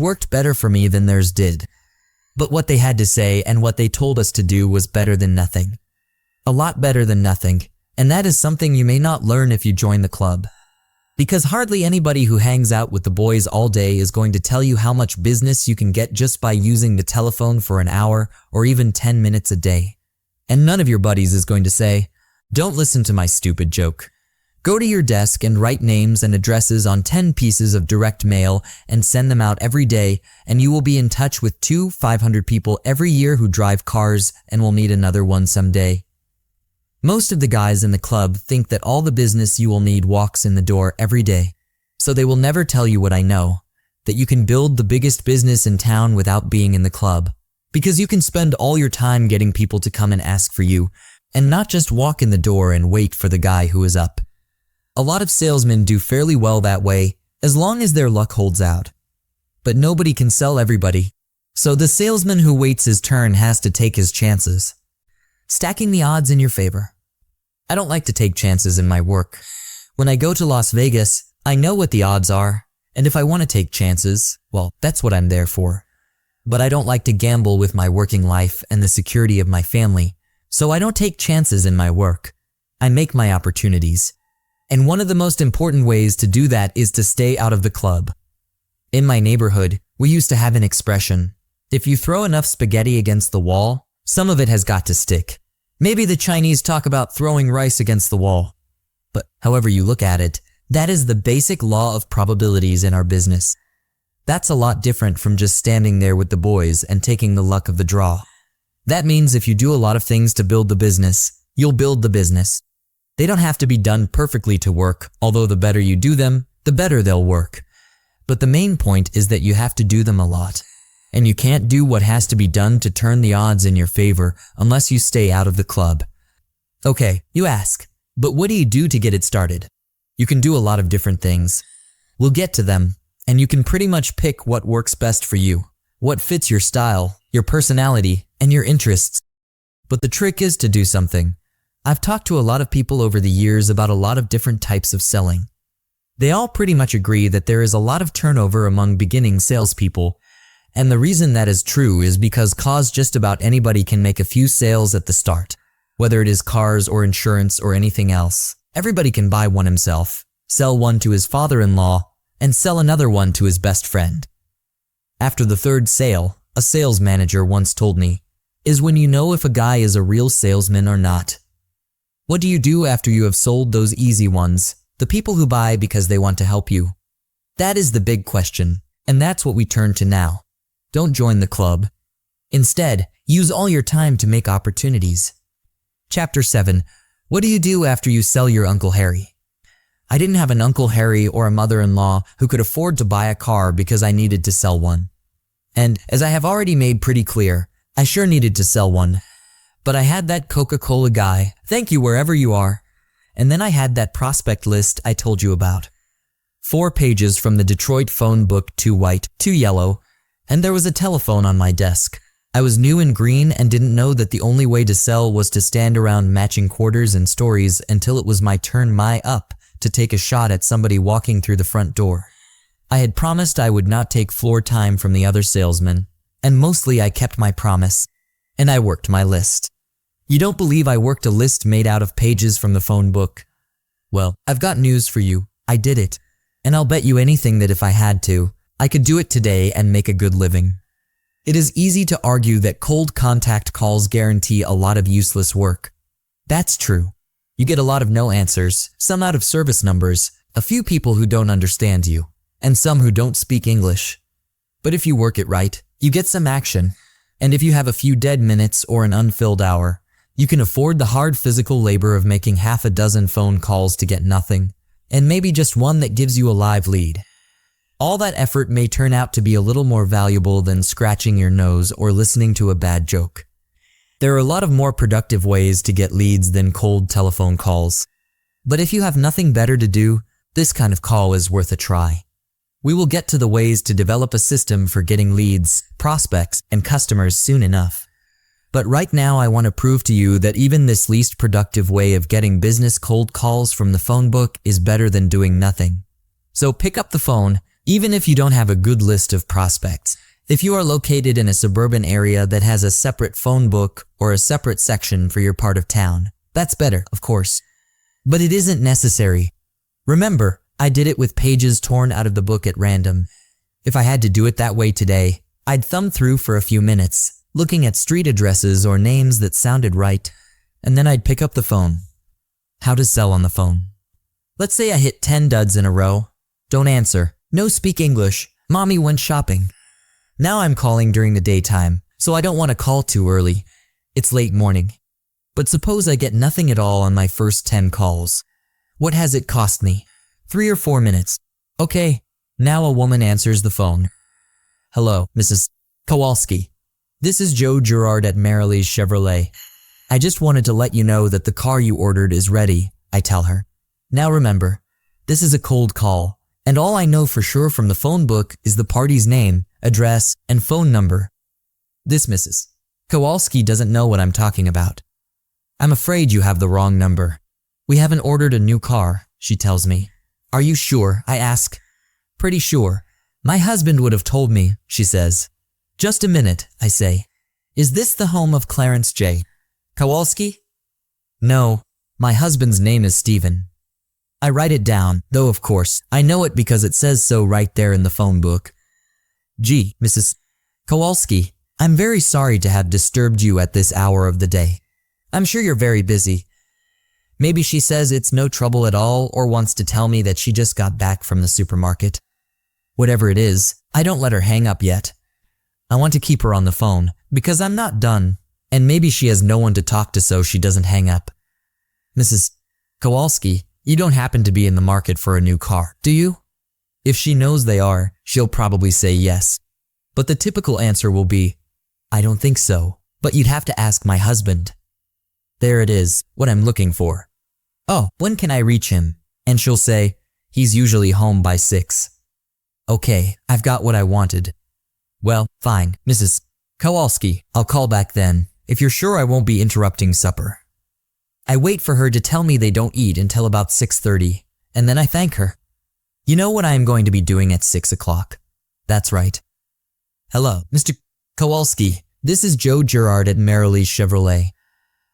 worked better for me than theirs did. But what they had to say and what they told us to do was better than nothing. A lot better than nothing, and that is something you may not learn if you join the club. Because hardly anybody who hangs out with the boys all day is going to tell you how much business you can get just by using the telephone for an hour or even 10 minutes a day. And none of your buddies is going to say, "Don't listen to my stupid joke. Go to your desk and write names and addresses on 10 pieces of direct mail and send them out every day, and you will be in touch with 500 people every year who drive cars and will need another one someday." Most of the guys in the club think that all the business you will need walks in the door every day. So they will never tell you what I know, that you can build the biggest business in town without being in the club. Because you can spend all your time getting people to come and ask for you, and not just walk in the door and wait for the guy who is up. A lot of salesmen do fairly well that way, as long as their luck holds out. But nobody can sell everybody, so the salesman who waits his turn has to take his chances. Stacking the odds in your favor. I don't like to take chances in my work. When I go to Las Vegas, I know what the odds are, and if I want to take chances, well, that's what I'm there for. But I don't like to gamble with my working life and the security of my family, so I don't take chances in my work. I make my opportunities. And one of the most important ways to do that is to stay out of the club. In my neighborhood, we used to have an expression: if you throw enough spaghetti against the wall, some of it has got to stick. Maybe the Chinese talk about throwing rice against the wall. But however you look at it, that is the basic law of probabilities in our business. That's a lot different from just standing there with the boys and taking the luck of the draw. That means if you do a lot of things to build the business, you'll build the business. They don't have to be done perfectly to work, although the better you do them, the better they'll work. But the main point is that you have to do them a lot. And you can't do what has to be done to turn the odds in your favor unless you stay out of the club. Okay, you ask, but what do you do to get it started? You can do a lot of different things. We'll get to them, and you can pretty much pick what works best for you, what fits your style, your personality, and your interests. But the trick is to do something. I've talked to a lot of people over the years about a lot of different types of selling. They all pretty much agree that there is a lot of turnover among beginning salespeople, and the reason that is true is because just about anybody can make a few sales at the start. Whether it is cars or insurance or anything else, everybody can buy one himself, sell one to his father-in-law, and sell another one to his best friend. After the third sale, a sales manager once told me, is when you know if a guy is a real salesman or not. What do you do after you have sold those easy ones, the people who buy because they want to help you? That is the big question, and that's what we turn to now. Don't join the club. Instead, use all your time to make opportunities. Chapter 7. What do you do after you sell your Uncle Harry? I didn't have an Uncle Harry or a mother-in-law who could afford to buy a car because I needed to sell one. And as I have already made pretty clear, I sure needed to sell one. But I had that Coca-Cola guy, thank you wherever you are. And then I had that prospect list I told you about. 4 pages from the Detroit phone book, 2 white, 2 yellow, and there was a telephone on my desk. I was new and green and didn't know that the only way to sell was to stand around matching quarters and stories until it was my turn up to take a shot at somebody walking through the front door. I had promised I would not take floor time from the other salesmen, and mostly I kept my promise, and I worked my list. You don't believe I worked a list made out of pages from the phone book? Well, I've got news for you. I did it. And I'll bet you anything that if I had to, I could do it today and make a good living. It is easy to argue that cold contact calls guarantee a lot of useless work. That's true. You get a lot of no answers, some out of service numbers, a few people who don't understand you, and some who don't speak English. But if you work it right, you get some action. And if you have a few dead minutes or an unfilled hour, you can afford the hard physical labor of making half a dozen phone calls to get nothing, and maybe just one that gives you a live lead. All that effort may turn out to be a little more valuable than scratching your nose or listening to a bad joke. There are a lot of more productive ways to get leads than cold telephone calls. But if you have nothing better to do, this kind of call is worth a try. We will get to the ways to develop a system for getting leads, prospects, and customers soon enough. But right now I want to prove to you that even this least productive way of getting business cold calls from the phone book is better than doing nothing. So pick up the phone, Even if you don't have a good list of prospects, if you are located in a suburban area that has a separate phone book or a separate section for your part of town, that's better, of course. But it isn't necessary. Remember, I did it with pages torn out of the book at random. If I had to do it that way today, I'd thumb through for a few minutes, looking at street addresses or names that sounded right, and then I'd pick up the phone. How to sell on the phone. Let's say I hit 10 duds in a row. Don't answer. No speak English. Mommy went shopping. Now I'm calling during the daytime, so I don't want to call too early. It's late morning. But suppose I get nothing at all on my first 10 calls. What has it cost me? 3 or 4 minutes. Okay, now a woman answers the phone. Hello, Mrs. Kowalski. This is Joe Girard at Merrill's Chevrolet. I just wanted to let you know that the car you ordered is ready, I tell her. Now remember, this is a cold call, and all I know for sure from the phone book is the party's name, address, and phone number. This Mrs. Kowalski doesn't know what I'm talking about. I'm afraid you have the wrong number. We haven't ordered a new car, she tells me. Are you sure? I ask. Pretty sure. My husband would have told me, she says. Just a minute, I say. Is this the home of Clarence J. Kowalski? No, my husband's name is Stephen. I write it down, though of course, I know it because it says so right there in the phone book. Gee, Mrs. Kowalski, I'm very sorry to have disturbed you at this hour of the day. I'm sure you're very busy. Maybe she says it's no trouble at all or wants to tell me that she just got back from the supermarket. Whatever it is, I don't let her hang up yet. I want to keep her on the phone because I'm not done, and maybe she has no one to talk to so she doesn't hang up. Mrs. Kowalski, you don't happen to be in the market for a new car, do you? If she knows they are, she'll probably say yes. But the typical answer will be, I don't think so, but you'd have to ask my husband. There it is, what I'm looking for. Oh, when can I reach him? And she'll say, he's usually home by 6. Okay, I've got what I wanted. Well, fine, Mrs. Kowalski, I'll call back then, if you're sure I won't be interrupting supper. I wait for her to tell me they don't eat until about 6:30, and then I thank her. You know what I am going to be doing at 6 o'clock? That's right. Hello, Mr. Kowalski, this is Joe Girard at Merrill's Chevrolet.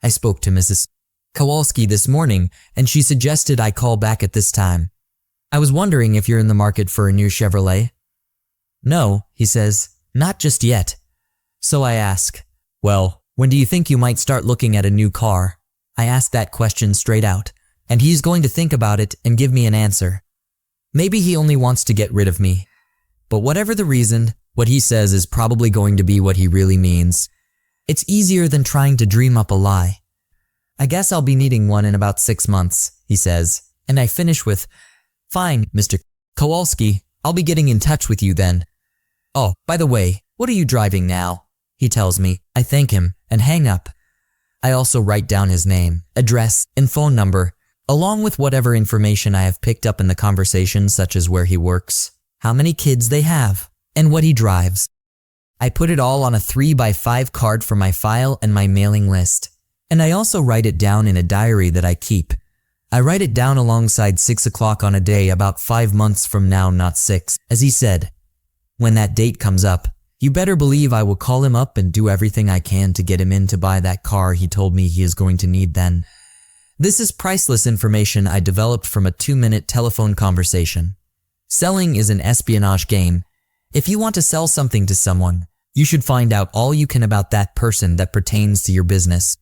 I spoke to Mrs. Kowalski this morning, and she suggested I call back at this time. I was wondering if you're in the market for a new Chevrolet. No, he says, not just yet. So I ask, well, when do you think you might start looking at a new car? I ask that question straight out, and he's going to think about it and give me an answer. Maybe he only wants to get rid of me. But whatever the reason, what he says is probably going to be what he really means. It's easier than trying to dream up a lie. I guess I'll be needing one in about 6 months, he says, and I finish with, fine, Mr. Kowalski, I'll be getting in touch with you then. Oh, by the way, what are you driving now? He tells me. I thank him and hang up. I also write down his name, address, and phone number, along with whatever information I have picked up in the conversation, such as where he works, how many kids they have, and what he drives. I put it all on a 3x5 card for my file and my mailing list, and I also write it down in a diary that I keep. I write it down alongside 6 o'clock on a day about 5 months from now, not 6, as he said. When that date comes up, you better believe I will call him up and do everything I can to get him in to buy that car he told me he is going to need then. This is priceless information I developed from a 2-minute telephone conversation. Selling is an espionage game. If you want to sell something to someone, you should find out all you can about that person that pertains to your business.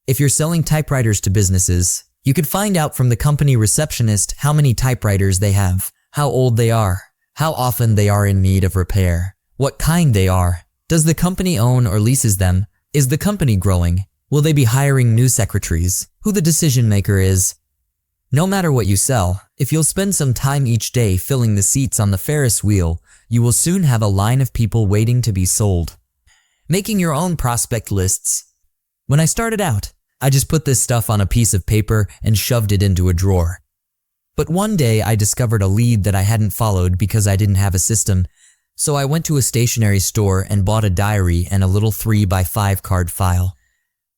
If you're selling typewriters to businesses, you could find out from the company receptionist how many typewriters they have, how old they are, how often they are in need of repair, what kind they are, does the company own or leases them, is the company growing, will they be hiring new secretaries, who the decision maker is. No matter what you sell, if you'll spend some time each day filling the seats on the Ferris wheel, you will soon have a line of people waiting to be sold. Making your own prospect lists. When I started out, I just put this stuff on a piece of paper and shoved it into a drawer. But one day I discovered a lead that I hadn't followed because I didn't have a system, so I went to a stationery store and bought a diary and a little 3x5 card file.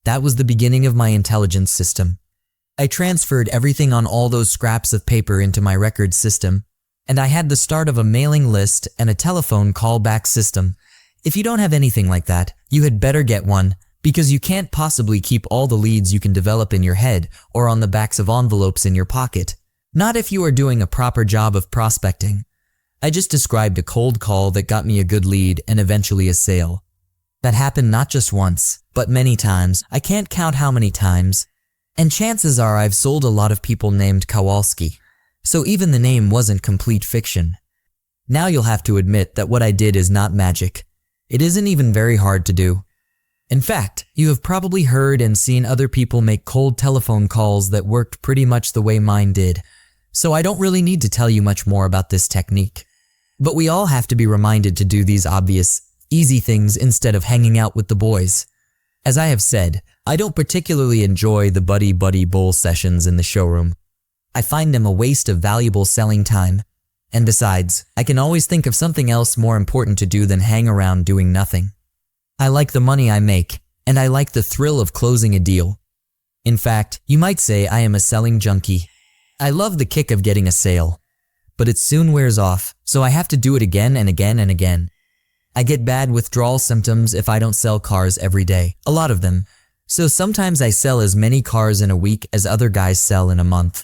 That was the beginning of my intelligence system. I transferred everything on all those scraps of paper into my record system, And I had the start of a mailing list and a telephone callback system. If you don't have anything like that, you had better get one, because you can't possibly keep all the leads you can develop in your head or on the backs of envelopes in your pocket. Not if you are doing a proper job of prospecting. I just described a cold call that got me a good lead and eventually a sale. That happened not just once, but many times. I can't count how many times. And chances are I've sold a lot of people named Kowalski. So even the name wasn't complete fiction. Now you'll have to admit that what I did is not magic. It isn't even very hard to do. In fact, you have probably heard and seen other people make cold telephone calls that worked pretty much the way mine did. So I don't really need to tell you much more about this technique. But we all have to be reminded to do these obvious, easy things instead of hanging out with the boys. As I have said, I don't particularly enjoy the buddy-buddy bull sessions in the showroom. I find them a waste of valuable selling time. And besides, I can always think of something else more important to do than hang around doing nothing. I like the money I make, and I like the thrill of closing a deal. In fact, you might say I am a selling junkie. I love the kick of getting a sale. But it soon wears off, so I have to do it again and again and again. I get bad withdrawal symptoms if I don't sell cars every day, a lot of them. So sometimes I sell as many cars in a week as other guys sell in a month.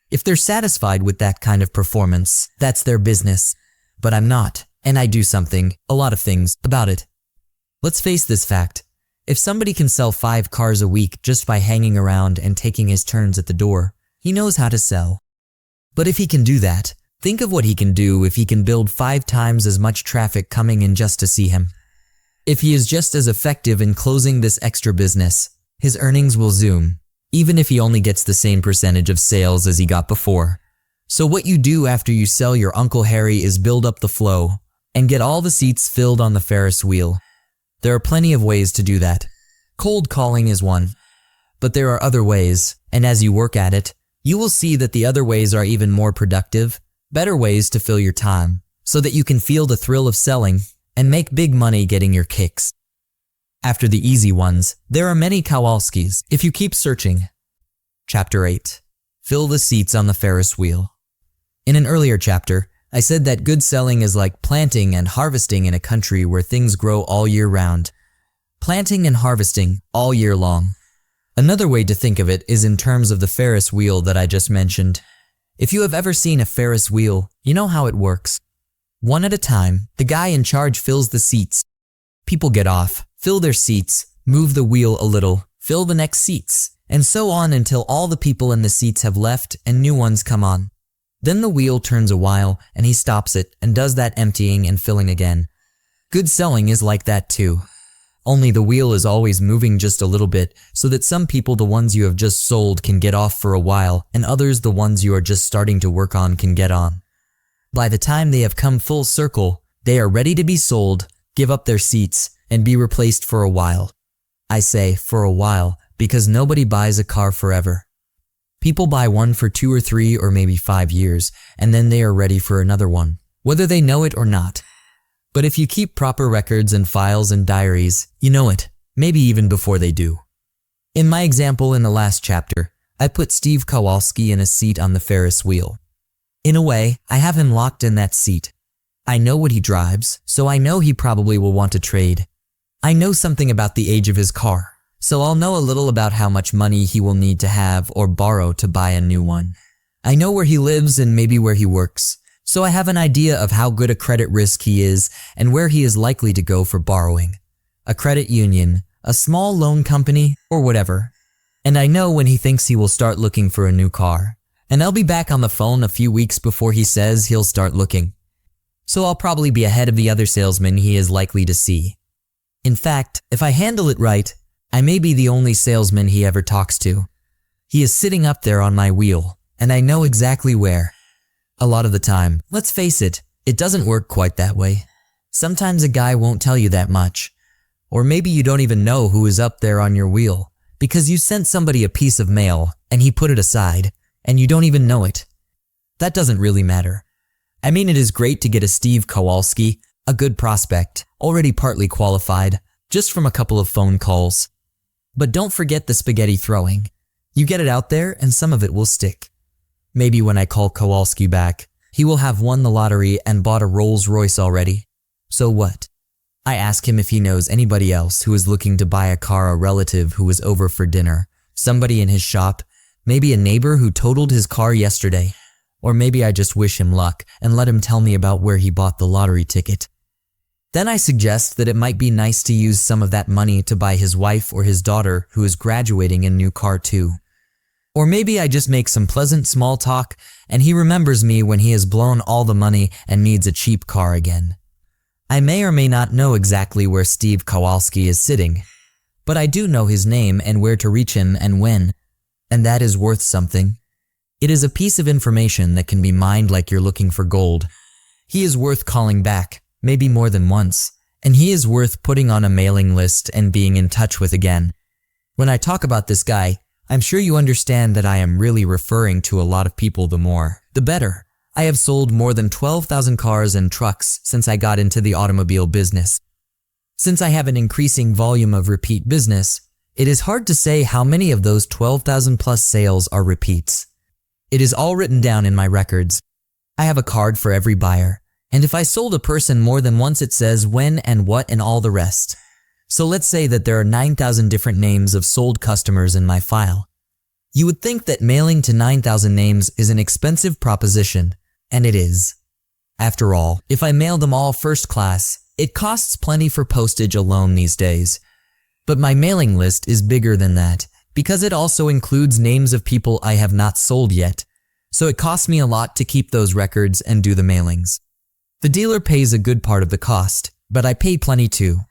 If they're satisfied with that kind of performance, that's their business. But I'm not, and I do something, a lot of things, about it. Let's face this fact. If somebody can sell 5 cars a week just by hanging around and taking his turns at the door, he knows how to sell. But if he can do that, think of what he can do if he can build 5 times as much traffic coming in just to see him. If he is just as effective in closing this extra business, his earnings will zoom, even if he only gets the same percentage of sales as he got before. So what you do after you sell your Uncle Harry is build up the flow and get all the seats filled on the Ferris wheel. There are plenty of ways to do that. Cold calling is one. But there are other ways, and as you work at it, you will see that the other ways are even more productive, better ways to fill your time, so that you can feel the thrill of selling and make big money getting your kicks. After the easy ones, there are many Kowalskis if you keep searching. Chapter 8. Fill the seats on the Ferris wheel. In an earlier chapter, I said that good selling is like planting and harvesting in a country where things grow all year round. Planting and harvesting all year long. Another way to think of it is in terms of the Ferris wheel that I just mentioned. If you have ever seen a Ferris wheel, you know how it works. One at a time, the guy in charge fills the seats. People get off, fill their seats, move the wheel a little, fill the next seats, and so on until all the people in the seats have left and new ones come on. Then the wheel turns a while and he stops it and does that emptying and filling again. Good selling is like that too. Only the wheel is always moving just a little bit so that some people, the ones you have just sold, can get off for a while, and others, the ones you are just starting to work on, can get on. By the time they have come full circle, they are ready to be sold, give up their seats, and be replaced for a while. I say for a while because nobody buys a car forever. People buy one for 2 or 3 or maybe 5 years, and then they are ready for another one, whether they know it or not. But if you keep proper records and files and diaries, you know it, maybe even before they do. In my example in the last chapter, I put Steve Kowalski in a seat on the Ferris wheel. In a way, I have him locked in that seat. I know what he drives, so I know he probably will want to trade. I know something about the age of his car, so I'll know a little about how much money he will need to have or borrow to buy a new one. I know where he lives and maybe where he works, so I have an idea of how good a credit risk he is and where he is likely to go for borrowing. A credit union, a small loan company, or whatever. And I know when he thinks he will start looking for a new car. And I'll be back on the phone a few weeks before he says he'll start looking. So I'll probably be ahead of the other salesman he is likely to see. In fact, if I handle it right, I may be the only salesman he ever talks to. He is sitting up there on my wheel, and I know exactly where. A lot of the time, let's face it, it doesn't work quite that way. Sometimes a guy won't tell you that much. Or maybe you don't even know who is up there on your wheel, because you sent somebody a piece of mail and he put it aside, and you don't even know it. That doesn't really matter. I mean, it is great to get a Steve Kowalski, a good prospect, already partly qualified, just from a couple of phone calls. But don't forget the spaghetti throwing. You get it out there and some of it will stick. Maybe when I call Kowalski back, He will have won the lottery and bought a Rolls-Royce already. So what? I ask him if he knows anybody else who is looking to buy a car, a relative who was over for dinner, somebody in his shop, maybe a neighbor who totaled his car yesterday. Or maybe I just wish him luck and let him tell me about where he bought the lottery ticket. Then I suggest that it might be nice to use some of that money to buy his wife or his daughter who is graduating a new car too. Or maybe I just make some pleasant small talk and he remembers me when he has blown all the money and needs a cheap car again. I may or may not know exactly where Steve Kowalski is sitting, but I do know his name and where to reach him and when, and that is worth something. It is a piece of information that can be mined like you're looking for gold. He is worth calling back, maybe more than once, and he is worth putting on a mailing list and being in touch with again. When I talk about this guy, I'm sure you understand that I am really referring to a lot of people. The more, the better. I have sold more than 12,000 cars and trucks since I got into the automobile business. Since I have an increasing volume of repeat business, it is hard to say how many of those 12,000 plus sales are repeats. It is all written down in my records. I have a card for every buyer, and if I sold a person more than once it says when and what and all the rest. So let's say that there are 9,000 different names of sold customers in my file. You would think that mailing to 9,000 names is an expensive proposition, and it is. After all, if I mail them all first class, it costs plenty for postage alone these days. But my mailing list is bigger than that, because it also includes names of people I have not sold yet, so it costs me a lot to keep those records and do the mailings. The dealer pays a good part of the cost, but I pay plenty too.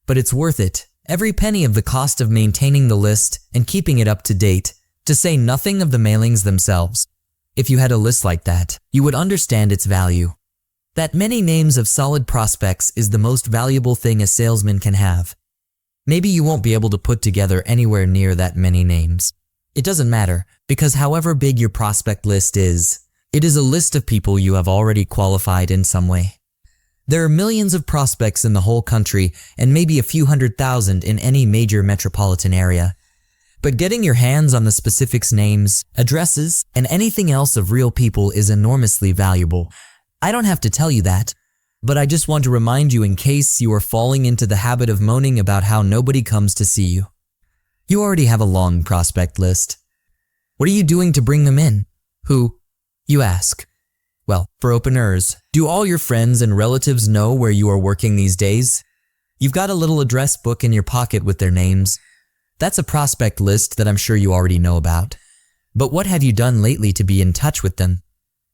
But it's worth it, every penny of the cost of maintaining the list and keeping it up to date, to say nothing of the mailings themselves. If you had a list like that, you would understand its value. That many names of solid prospects is the most valuable thing a salesman can have. Maybe you won't be able to put together anywhere near that many names. It doesn't matter, because however big your prospect list is, it is a list of people you have already qualified in some way. There are millions of prospects in the whole country and maybe a few 100,000 in any major metropolitan area. But getting your hands on the specifics, names, addresses, and anything else of real people is enormously valuable. I don't have to tell you that, but I just want to remind you in case you are falling into the habit of moaning about how nobody comes to see you. You already have a long prospect list. What are you doing to bring them in? Who? You ask. Well, for openers, do all your friends and relatives know where you are working these days? You've got a little address book in your pocket with their names. That's a prospect list that I'm sure you already know about. But what have you done lately to be in touch with them?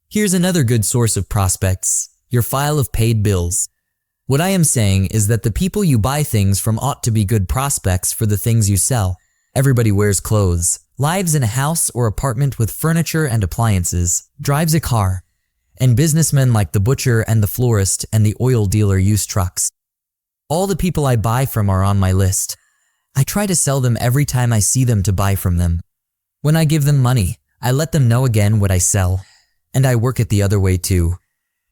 Here's another good source of prospects, your file of paid bills. What I am saying is that the people you buy things from ought to be good prospects for the things you sell. Everybody wears clothes, lives in a house or apartment with furniture and appliances, drives a car, and businessmen like the butcher and the florist and the oil dealer use trucks. All the people I buy from are on my list. I try to sell them every time I see them to buy from them. When I give them money, I let them know again what I sell. And I work it the other way too.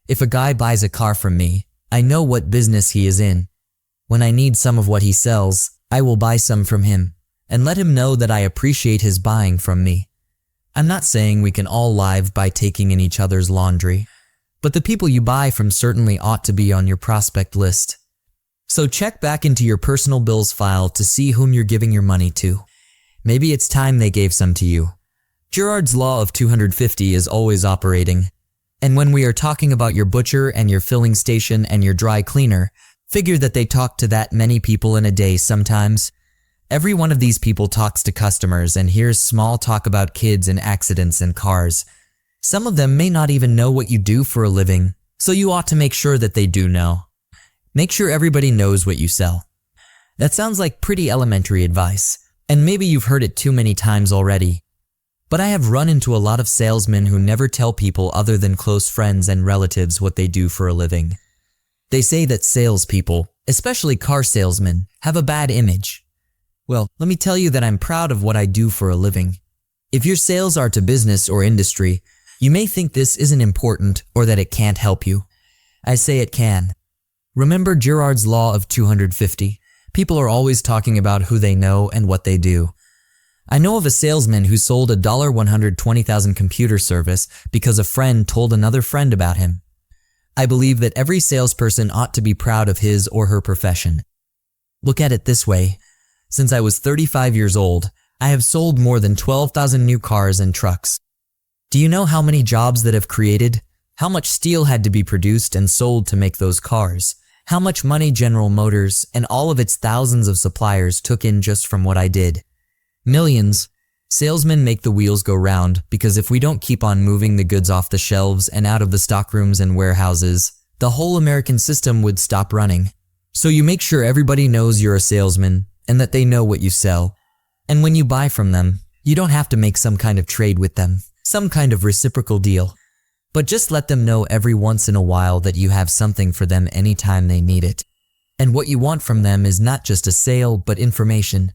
If a guy buys a car from me, I know what business he is in. When I need some of what he sells, I will buy some from him and let him know that I appreciate his buying from me. I'm not saying we can all live by taking in each other's laundry, but the people you buy from certainly ought to be on your prospect list. So check back into your personal bills file to see whom you're giving your money to. Maybe it's time they gave some to you. Girard's law of 250 is always operating. And when we are talking about your butcher and your filling station and your dry cleaner, figure that they talk to that many people in a day sometimes. Every one of these people talks to customers and hears small talk about kids and accidents and cars. Some of them may not even know what you do for a living, so you ought to make sure that they do know. Make sure everybody knows what you sell. That sounds like pretty elementary advice, and maybe you've heard it too many times already. But I have run into a lot of salesmen who never tell people other than close friends and relatives what they do for a living. They say that salespeople, especially car salesmen, have a bad image. Well, let me tell you that I'm proud of what I do for a living. If your sales are to business or industry, you may think this isn't important or that it can't help you. I say it can. Remember Girard's law of 250. People are always talking about who they know and what they do. I know of a salesman who sold a $120,000 computer service because a friend told another friend about him. I believe that every salesperson ought to be proud of his or her profession. Look at it this way. Since I was 35 years old, I have sold more than 12,000 new cars and trucks. Do you know how many jobs that have created? How much steel had to be produced and sold to make those cars? How much money General Motors and all of its thousands of suppliers took in just from what I did? Millions. Salesmen make the wheels go round because if we don't keep on moving the goods off the shelves and out of the stockrooms and warehouses, the whole American system would stop running. So you make sure everybody knows you're a salesman and that they know what you sell. And when you buy from them, you don't have to make some kind of trade with them, some kind of reciprocal deal. But just let them know every once in a while that you have something for them anytime they need it. And what you want from them is not just a sale, but information.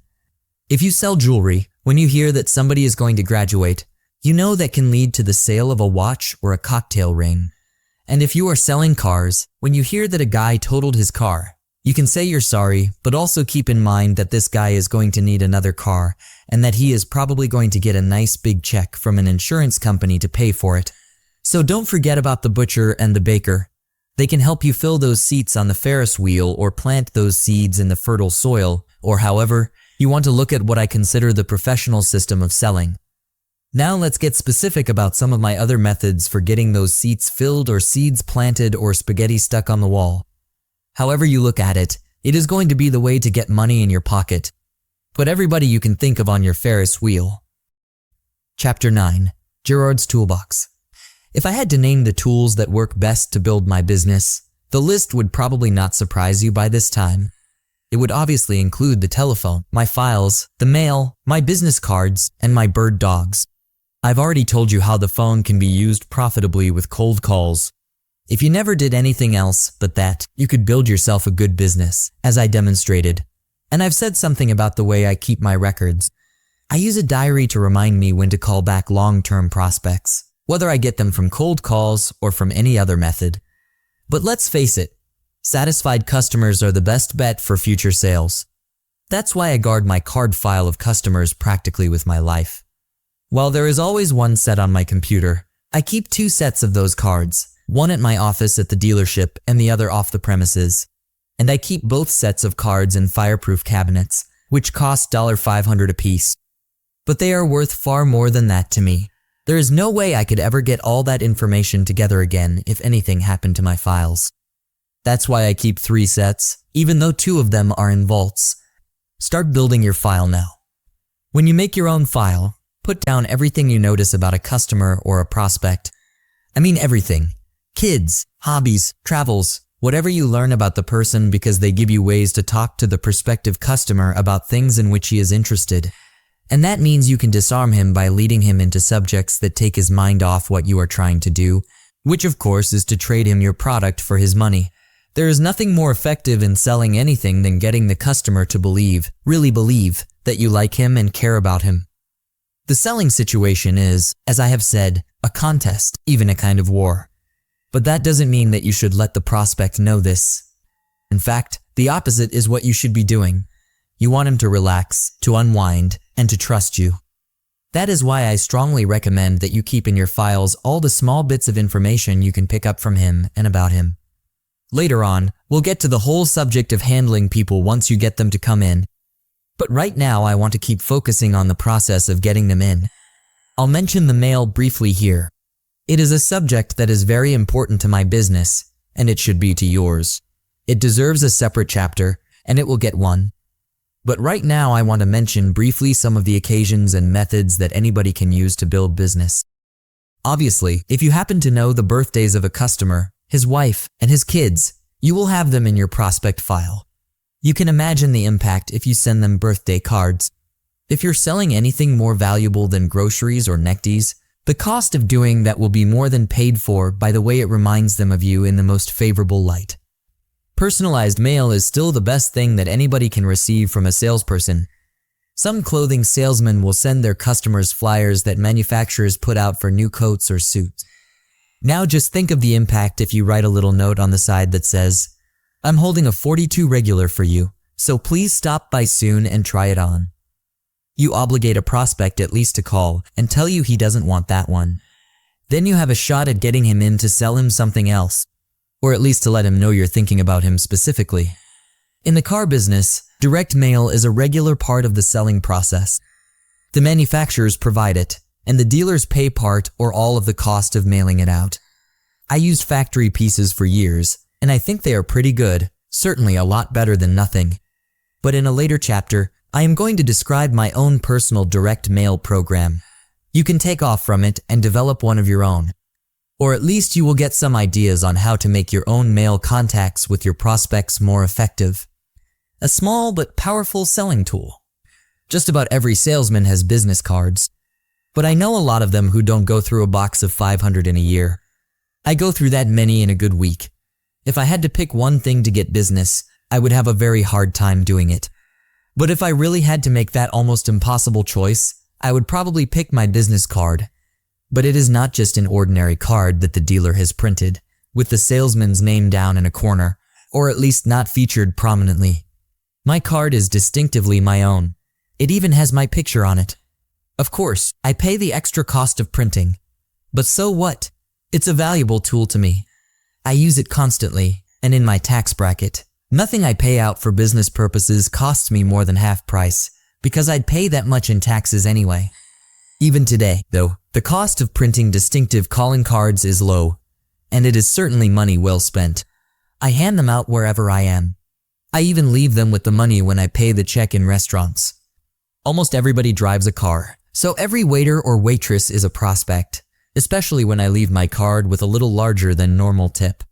If you sell jewelry, when you hear that somebody is going to graduate, you know that can lead to the sale of a watch or a cocktail ring. And if you are selling cars, when you hear that a guy totaled his car, you can say you're sorry, but also keep in mind that this guy is going to need another car and that he is probably going to get a nice big check from an insurance company to pay for it. So don't forget about the butcher and the baker. They can help you fill those seats on the Ferris wheel or plant those seeds in the fertile soil, or however you want to look at what I consider the professional system of selling. Now let's get specific about some of my other methods for getting those seats filled or seeds planted or spaghetti stuck on the wall. However you look at it, it is going to be the way to get money in your pocket. Put everybody you can think of on your Ferris wheel. Chapter 9. Girard's Toolbox. If I had to name the tools that work best to build my business, the list would probably not surprise you by this time. It would obviously include the telephone, my files, the mail, my business cards, and my bird dogs. I've already told you how the phone can be used profitably with cold calls. If you never did anything else but that, you could build yourself a good business, as I demonstrated. And I've said something about the way I keep my records. I use a diary to remind me when to call back long-term prospects, whether I get them from cold calls or from any other method. But let's face it, satisfied customers are the best bet for future sales. That's why I guard my card file of customers practically with my life. While there is always one set on my computer, I keep two sets of those cards, one at my office at the dealership and the other off the premises. And I keep both sets of cards in fireproof cabinets, which cost $500 apiece. But they are worth far more than that to me. There is no way I could ever get all that information together again if anything happened to my files. That's why I keep 3 sets, even though 2 of them are in vaults. Start building your file now. When you make your own file, put down everything you notice about a customer or a prospect. I mean everything. Kids, hobbies, travels, whatever you learn about the person because they give you ways to talk to the prospective customer about things in which he is interested. And that means you can disarm him by leading him into subjects that take his mind off what you are trying to do, which of course is to trade him your product for his money. There is nothing more effective in selling anything than getting the customer to believe, really believe, that you like him and care about him. The selling situation is, as I have said, a contest, even a kind of war. But that doesn't mean that you should let the prospect know this. In fact, the opposite is what you should be doing. You want him to relax, to unwind, and to trust you. That is why I strongly recommend that you keep in your files all the small bits of information you can pick up from him and about him. Later on, we'll get to the whole subject of handling people once you get them to come in. But right now I want to keep focusing on the process of getting them in. I'll mention the mail briefly here. It is a subject that is very important to my business, and it should be to yours. It deserves a separate chapter, and it will get one. But right now I want to mention briefly some of the occasions and methods that anybody can use to build business. Obviously, if you happen to know the birthdays of a customer, his wife, and his kids, you will have them in your prospect file. You can imagine the impact if you send them birthday cards. If you're selling anything more valuable than groceries or necties, the cost of doing that will be more than paid for by the way it reminds them of you in the most favorable light. Personalized mail is still the best thing that anybody can receive from a salesperson. Some clothing salesmen will send their customers flyers that manufacturers put out for new coats or suits. Now just think of the impact if you write a little note on the side that says, "I'm holding a 42 regular for you, so please stop by soon and try it on." You obligate a prospect at least to call and tell you he doesn't want that one. Then you have a shot at getting him in to sell him something else, or at least to let him know you're thinking about him specifically. In the car business, direct mail is a regular part of the selling process. The manufacturers provide it, and the dealers pay part or all of the cost of mailing it out. I used factory pieces for years, and I think they are pretty good, certainly a lot better than nothing. But in a later chapter, I am going to describe my own personal direct mail program. You can take off from it and develop one of your own. Or at least you will get some ideas on how to make your own mail contacts with your prospects more effective. A small but powerful selling tool. Just about every salesman has business cards, but I know a lot of them who don't go through a box of 500 in a year. I go through that many in a good week. If I had to pick one thing to get business, I would have a very hard time doing it. But if I really had to make that almost impossible choice, I would probably pick my business card. But it is not just an ordinary card that the dealer has printed, with the salesman's name down in a corner, or at least not featured prominently. My card is distinctively my own. It even has my picture on it. Of course, I pay the extra cost of printing. But so what? It's a valuable tool to me. I use it constantly, and in my tax bracket. Nothing I pay out for business purposes costs me more than half price, because I'd pay that much in taxes anyway. Even today, though, the cost of printing distinctive calling cards is low, and it is certainly money well spent. I hand them out wherever I am. I even leave them with the money when I pay the check in restaurants. Almost everybody drives a car, so every waiter or waitress is a prospect, especially when I leave my card with a little larger than normal tip.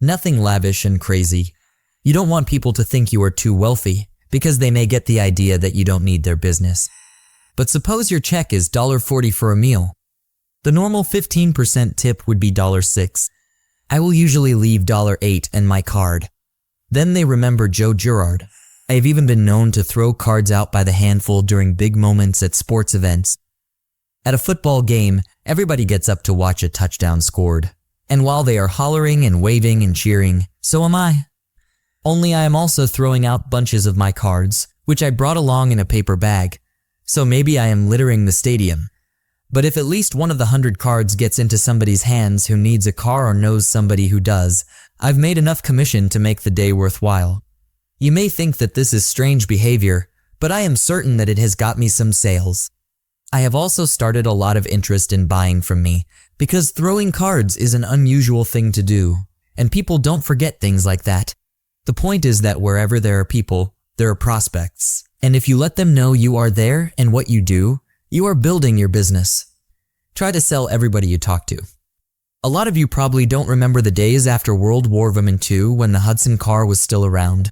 Nothing lavish and crazy. You don't want people to think you are too wealthy, because they may get the idea that you don't need their business. But suppose your check is $1.40 for a meal. The normal 15% tip would be $6. I will usually leave $8 and my card. Then they remember Joe Girard. I have even been known to throw cards out by the handful during big moments at sports events. At a football game, everybody gets up to watch a touchdown scored. And while they are hollering and waving and cheering, so am I. Only I am also throwing out bunches of my cards, which I brought along in a paper bag. So maybe I am littering the stadium. But if at least one of the 100 cards gets into somebody's hands who needs a car or knows somebody who does, I've made enough commission to make the day worthwhile. You may think that this is strange behavior, but I am certain that it has got me some sales. I have also started a lot of interest in buying from me, because throwing cards is an unusual thing to do, and people don't forget things like that. The point is that wherever there are people, there are prospects, and if you let them know you are there and what you do, you are building your business. Try to sell everybody you talk to. A lot of you probably don't remember the days after World War II when the Hudson car was still around.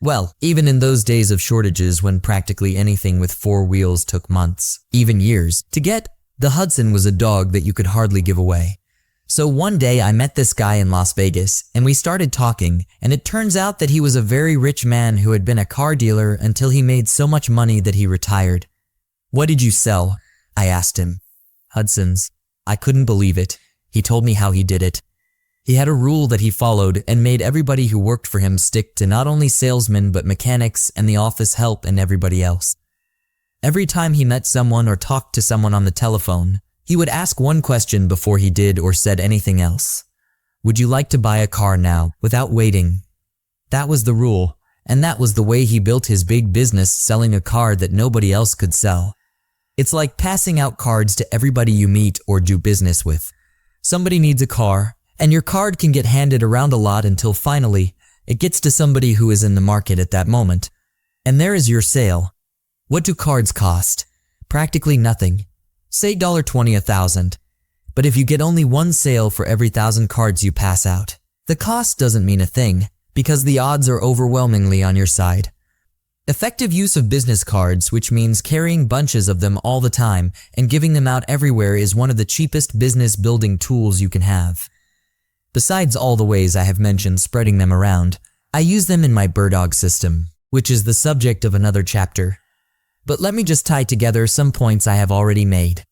Well, even in those days of shortages when practically anything with 4 wheels took months, even years, to get, the Hudson was a dog that you could hardly give away. So one day I met this guy in Las Vegas and we started talking, and it turns out that he was a very rich man who had been a car dealer until he made so much money that he retired. "What did you sell?" I asked him. "Hudsons." I couldn't believe it. He told me how he did it. He had a rule that he followed and made everybody who worked for him stick to not only salesmen but mechanics and the office help and everybody else. Every time he met someone or talked to someone on the telephone, he would ask one question before he did or said anything else. "Would you like to buy a car now, without waiting?" That was the rule, and that was the way he built his big business, selling a car that nobody else could sell. It's like passing out cards to everybody you meet or do business with. Somebody needs a car, and your card can get handed around a lot until finally, it gets to somebody who is in the market at that moment. And there is your sale. What do cards cost? Practically nothing. Say $20 a thousand. But if you get only one sale for every 1,000 cards you pass out, the cost doesn't mean a thing, because the odds are overwhelmingly on your side. Effective use of business cards, which means carrying bunches of them all the time and giving them out everywhere, is one of the cheapest business building tools you can have. Besides all the ways I have mentioned spreading them around, I use them in my Birdog system, which is the subject of another chapter. But let me just tie together some points I have already made.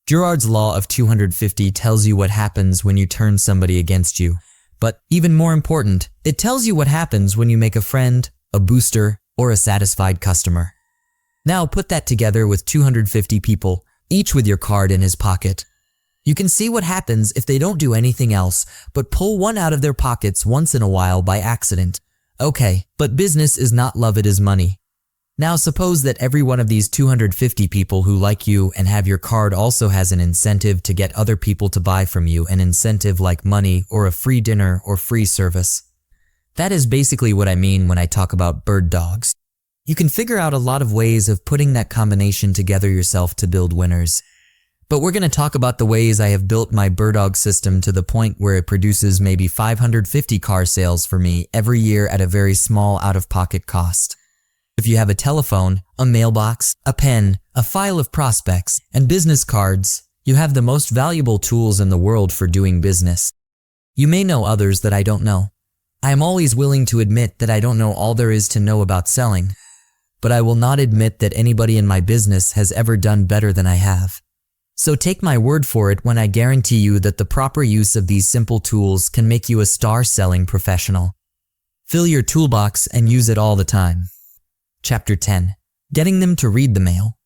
Girard's Law of 250 tells you what happens when you turn somebody against you. But even more important, it tells you what happens when you make a friend, a booster, or a satisfied customer. Now put that together with 250 people, each with your card in his pocket. You can see what happens if they don't do anything else but pull one out of their pockets once in a while by accident. Okay, but business is not love, it is money. Now suppose that every one of these 250 people who like you and have your card also has an incentive to get other people to buy from you, an incentive like money or a free dinner or free service. That is basically what I mean when I talk about bird dogs. You can figure out a lot of ways of putting that combination together yourself to build winners. But we're going to talk about the ways I have built my bird dog system to the point where it produces maybe 550 car sales for me every year at a very small out-of-pocket cost. If you have a telephone, a mailbox, a pen, a file of prospects, and business cards, you have the most valuable tools in the world for doing business. You may know others that I don't know. I am always willing to admit that I don't know all there is to know about selling, but I will not admit that anybody in my business has ever done better than I have. So take my word for it when I guarantee you that the proper use of these simple tools can make you a star selling professional. Fill your toolbox and use it all the time. Chapter 10. Getting them to read the mail.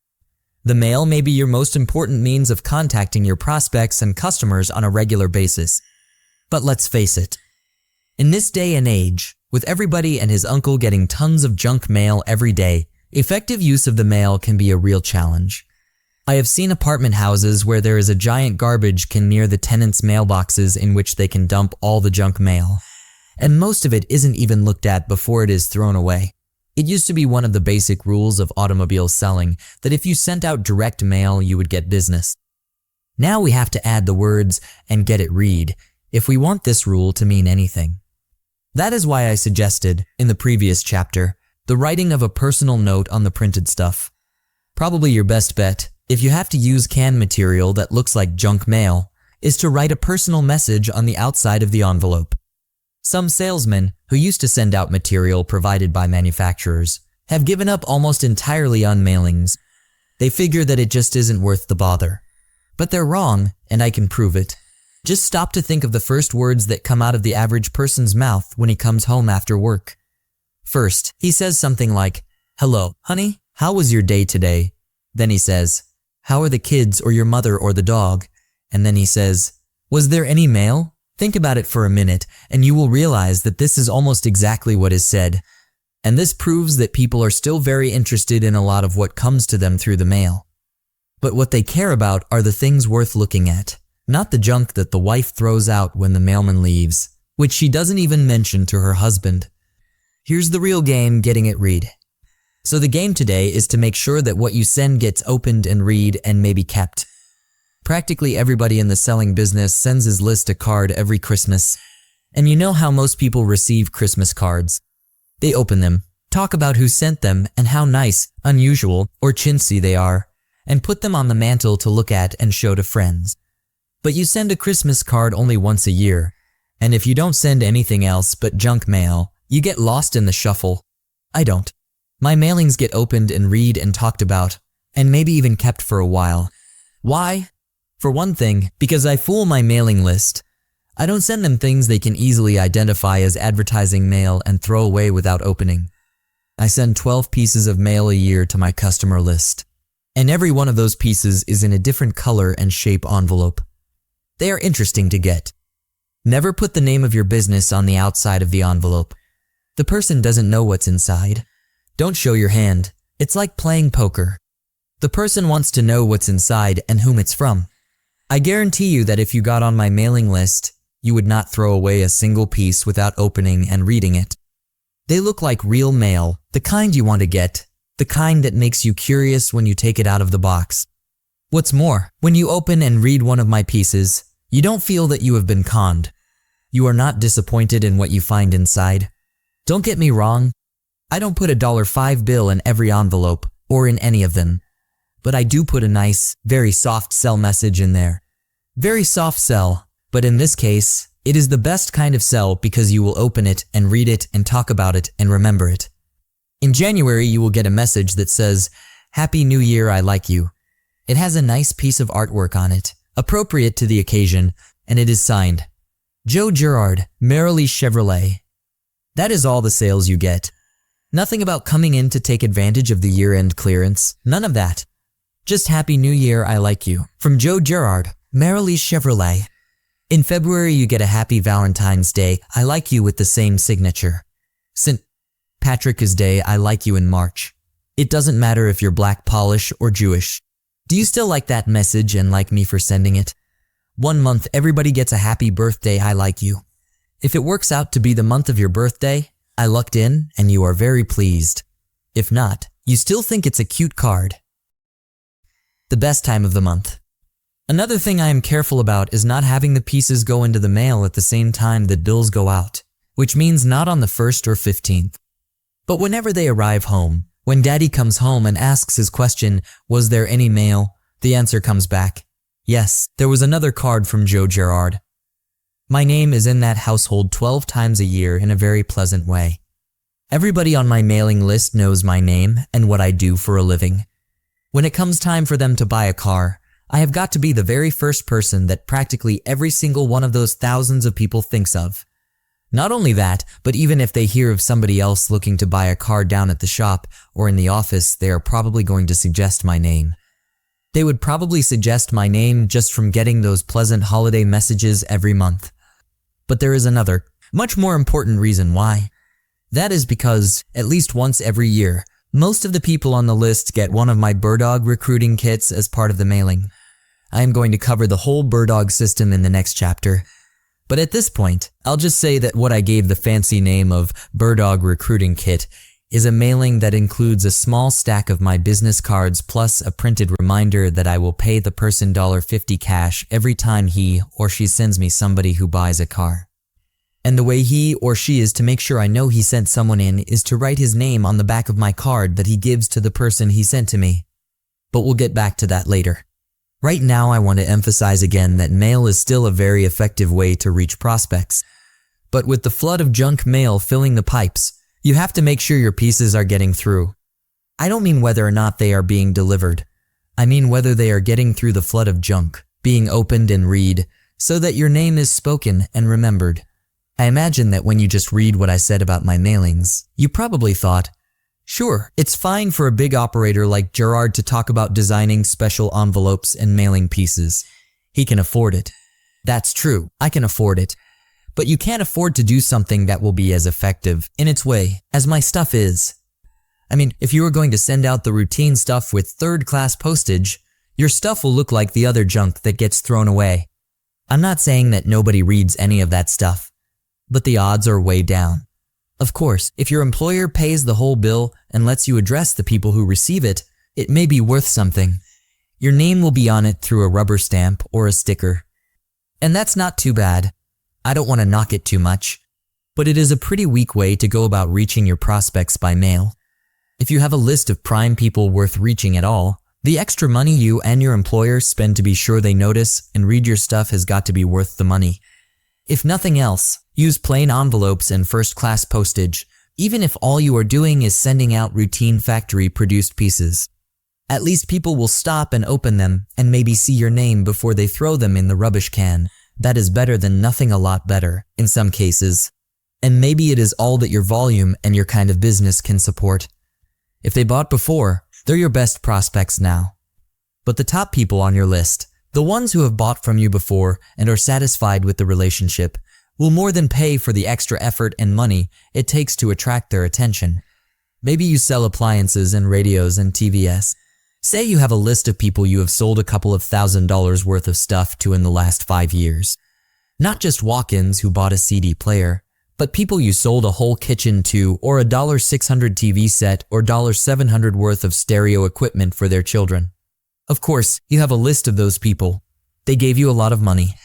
The mail may be your most important means of contacting your prospects and customers on a regular basis. But let's face it, in this day and age, with everybody and his uncle getting tons of junk mail every day, effective use of the mail can be a real challenge. I have seen apartment houses where there is a giant garbage can near the tenants' mailboxes in which they can dump all the junk mail, and most of it isn't even looked at before it is thrown away. It used to be one of the basic rules of automobile selling that if you sent out direct mail, you would get business. Now we have to add the words "and get it read" if we want this rule to mean anything. That is why I suggested, in the previous chapter, the writing of a personal note on the printed stuff. Probably your best bet, if you have to use canned material that looks like junk mail, is to write a personal message on the outside of the envelope. Some salesmen, who used to send out material provided by manufacturers, have given up almost entirely on mailings. They figure that it just isn't worth the bother. But they're wrong, and I can prove it. Just stop to think of the first words that come out of the average person's mouth when he comes home after work. First, he says something like, "Hello, honey, how was your day today?" Then he says, "How are the kids or your mother or the dog?" And then he says, "Was there any mail?" Think about it for a minute, and you will realize that this is almost exactly what is said. And this proves that people are still very interested in a lot of what comes to them through the mail. But what they care about are the things worth looking at, not the junk that the wife throws out when the mailman leaves, which she doesn't even mention to her husband. Here's the real game: getting it read. So the game today is to make sure that what you send gets opened and read and maybe kept. Practically everybody in the selling business sends his list a card every Christmas. And you know how most people receive Christmas cards. They open them, talk about who sent them and how nice, unusual, or chintzy they are, and put them on the mantle to look at and show to friends. But you send a Christmas card only once a year, and if you don't send anything else but junk mail, you get lost in the shuffle. I don't. My mailings get opened and read and talked about, and maybe even kept for a while. Why? For one thing, because I fool my mailing list. I don't send them things they can easily identify as advertising mail and throw away without opening. I send 12 pieces of mail a year to my customer list, and every one of those pieces is in a different color and shape envelope. They are interesting to get. Never put the name of your business on the outside of the envelope. The person doesn't know what's inside. Don't show your hand. It's like playing poker. The person wants to know what's inside and whom it's from. I guarantee you that if you got on my mailing list, you would not throw away a single piece without opening and reading it. They look like real mail, the kind you want to get, the kind that makes you curious when you take it out of the box. What's more, when you open and read one of my pieces, you don't feel that you have been conned. You are not disappointed in what you find inside. Don't get me wrong. I don't put a $5 bill in every envelope, or in any of them. But I do put a nice, very soft sell message in there. Very soft sell, but in this case, it is the best kind of sell because you will open it and read it and talk about it and remember it. In January, you will get a message that says, "Happy New Year, I like you." It has a nice piece of artwork on it, appropriate to the occasion, and it is signed, Joe Girard, Merrily Chevrolet. That is all the sales you get. Nothing about coming in to take advantage of the year-end clearance. None of that. Just Happy New Year, I like you. From Joe Girard, Merrily Chevrolet. In February, you get a Happy Valentine's Day, I like you with the same signature. St. Patrick's Day, I like you in March. It doesn't matter if you're Black, Polish, or Jewish. Do you still like that message and like me for sending it? 1 month, everybody gets a happy birthday, I like you. If it works out to be the month of your birthday, I lucked in and you are very pleased. If not, you still think it's a cute card. The best time of the month. Another thing I am careful about is not having the pieces go into the mail at the same time that bills go out, which means not on the 1st or 15th. But whenever they arrive home, when Daddy comes home and asks his question, was there any mail? The answer comes back, yes, there was another card from Joe Girard. My name is in that household 12 times a year in a very pleasant way. Everybody on my mailing list knows my name and what I do for a living. When it comes time for them to buy a car, I have got to be the very first person that practically every single one of those thousands of people thinks of. Not only that, but even if they hear of somebody else looking to buy a car down at the shop or in the office, they are probably going to suggest my name. They would probably suggest my name just from getting those pleasant holiday messages every month. But there is another, much more important reason why. That is because, at least once every year, most of the people on the list get one of my Birdog recruiting kits as part of the mailing. I am going to cover the whole Birdog system in the next chapter. But at this point, I'll just say that what I gave the fancy name of Birdog Recruiting Kit is a mailing that includes a small stack of my business cards plus a printed reminder that I will pay the person $50 cash every time he or she sends me somebody who buys a car. And the way he or she is to make sure I know he sent someone in is to write his name on the back of my card that he gives to the person he sent to me. But we'll get back to that later. Right now, I want to emphasize again that mail is still a very effective way to reach prospects. But with the flood of junk mail filling the pipes, you have to make sure your pieces are getting through. I don't mean whether or not they are being delivered. I mean whether they are getting through the flood of junk, being opened and read, so that your name is spoken and remembered. I imagine that when you just read what I said about my mailings, you probably thought, sure, it's fine for a big operator like Girard to talk about designing special envelopes and mailing pieces. He can afford it. That's true, I can afford it. But you can't afford to do something that will be as effective, in its way, as my stuff is. I mean, if you were going to send out the routine stuff with third-class postage, your stuff will look like the other junk that gets thrown away. I'm not saying that nobody reads any of that stuff, but the odds are way down. Of course, if your employer pays the whole bill and lets you address the people who receive it, it may be worth something. Your name will be on it through a rubber stamp or a sticker. And that's not too bad. I don't want to knock it too much, but it is a pretty weak way to go about reaching your prospects by mail. If you have a list of prime people worth reaching at all, the extra money you and your employer spend to be sure they notice and read your stuff has got to be worth the money. If nothing else, use plain envelopes and first-class postage, even if all you are doing is sending out routine factory-produced pieces. At least people will stop and open them and maybe see your name before they throw them in the rubbish can. That is better than nothing, a lot better, in some cases. And maybe it is all that your volume and your kind of business can support. If they bought before, they're your best prospects now. But the top people on your list, the ones who have bought from you before and are satisfied with the relationship, will more than pay for the extra effort and money it takes to attract their attention. Maybe you sell appliances and radios and TVs. Say you have a list of people you have sold a couple of $1,000s worth of stuff to in the last 5 years. Not just walk-ins who bought a CD player, but people you sold a whole kitchen to or a $600 TV set or $700 worth of stereo equipment for their children. Of course, you have a list of those people. They gave you a lot of money.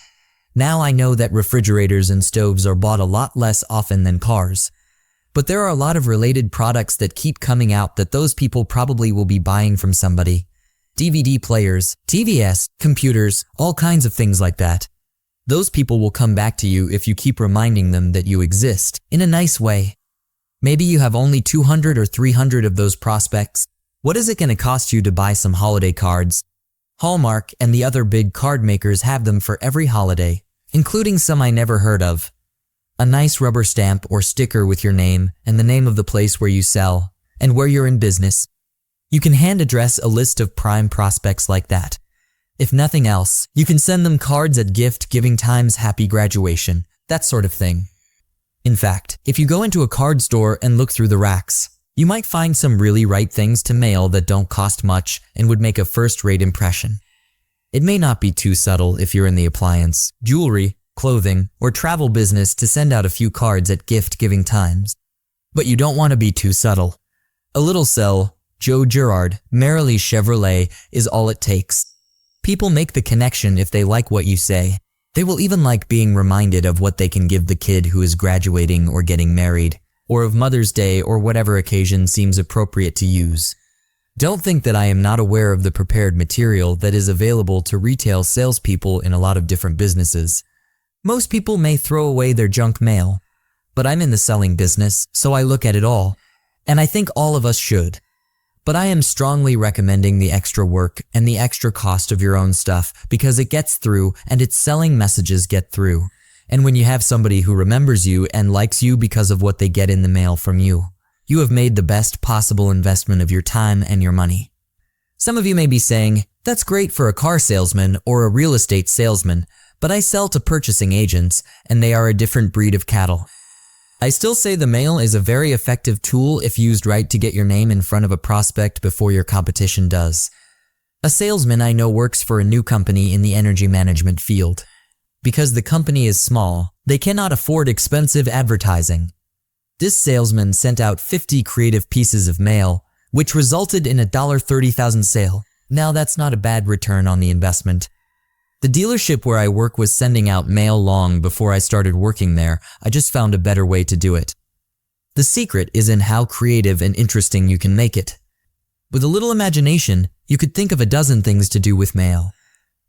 Now I know that refrigerators and stoves are bought a lot less often than cars. But there are a lot of related products that keep coming out that those people probably will be buying from somebody. DVD players, TVs, computers, all kinds of things like that. Those people will come back to you if you keep reminding them that you exist, in a nice way. Maybe you have only 200 or 300 of those prospects. What is it going to cost you to buy some holiday cards? Hallmark and the other big card makers have them for every holiday, including some I never heard of. a nice rubber stamp or sticker with your name and the name of the place where you sell and where you're in business. You can hand address a list of prime prospects like that. If nothing else, you can send them cards at gift giving times, happy graduation, that sort of thing. In fact, if you go into a card store and look through the racks, you might find some really right things to mail that don't cost much and would make a first-rate impression. It may not be too subtle if you're in the appliance, jewelry, clothing, or travel business to send out a few cards at gift-giving times. But you don't want to be too subtle. A little sell, Joe Girard, merrily Chevrolet, is all it takes. People make the connection if they like what you say. They will even like being reminded of what they can give the kid who is graduating or getting married, or of Mother's Day or whatever occasion seems appropriate to use. Don't think that I am not aware of the prepared material that is available to retail salespeople in a lot of different businesses. Most people may throw away their junk mail, but I'm in the selling business, so I look at it all, and I think all of us should. But I am strongly recommending the extra work and the extra cost of your own stuff because it gets through and its selling messages get through. And when you have somebody who remembers you and likes you because of what they get in the mail from you, you have made the best possible investment of your time and your money. Some of you may be saying, that's great for a car salesman or a real estate salesman, but I sell to purchasing agents and they are a different breed of cattle. I still say the mail is a very effective tool if used right to get your name in front of a prospect before your competition does. A salesman I know works for a new company in the energy management field. Because the company is small, they cannot afford expensive advertising. This salesman sent out 50 creative pieces of mail, which resulted in a $30,000 sale. Now that's not a bad return on the investment. The dealership where I work was sending out mail long before I started working there. I just found a better way to do it. The secret is in how creative and interesting you can make it. With a little imagination, you could think of a dozen things to do with mail.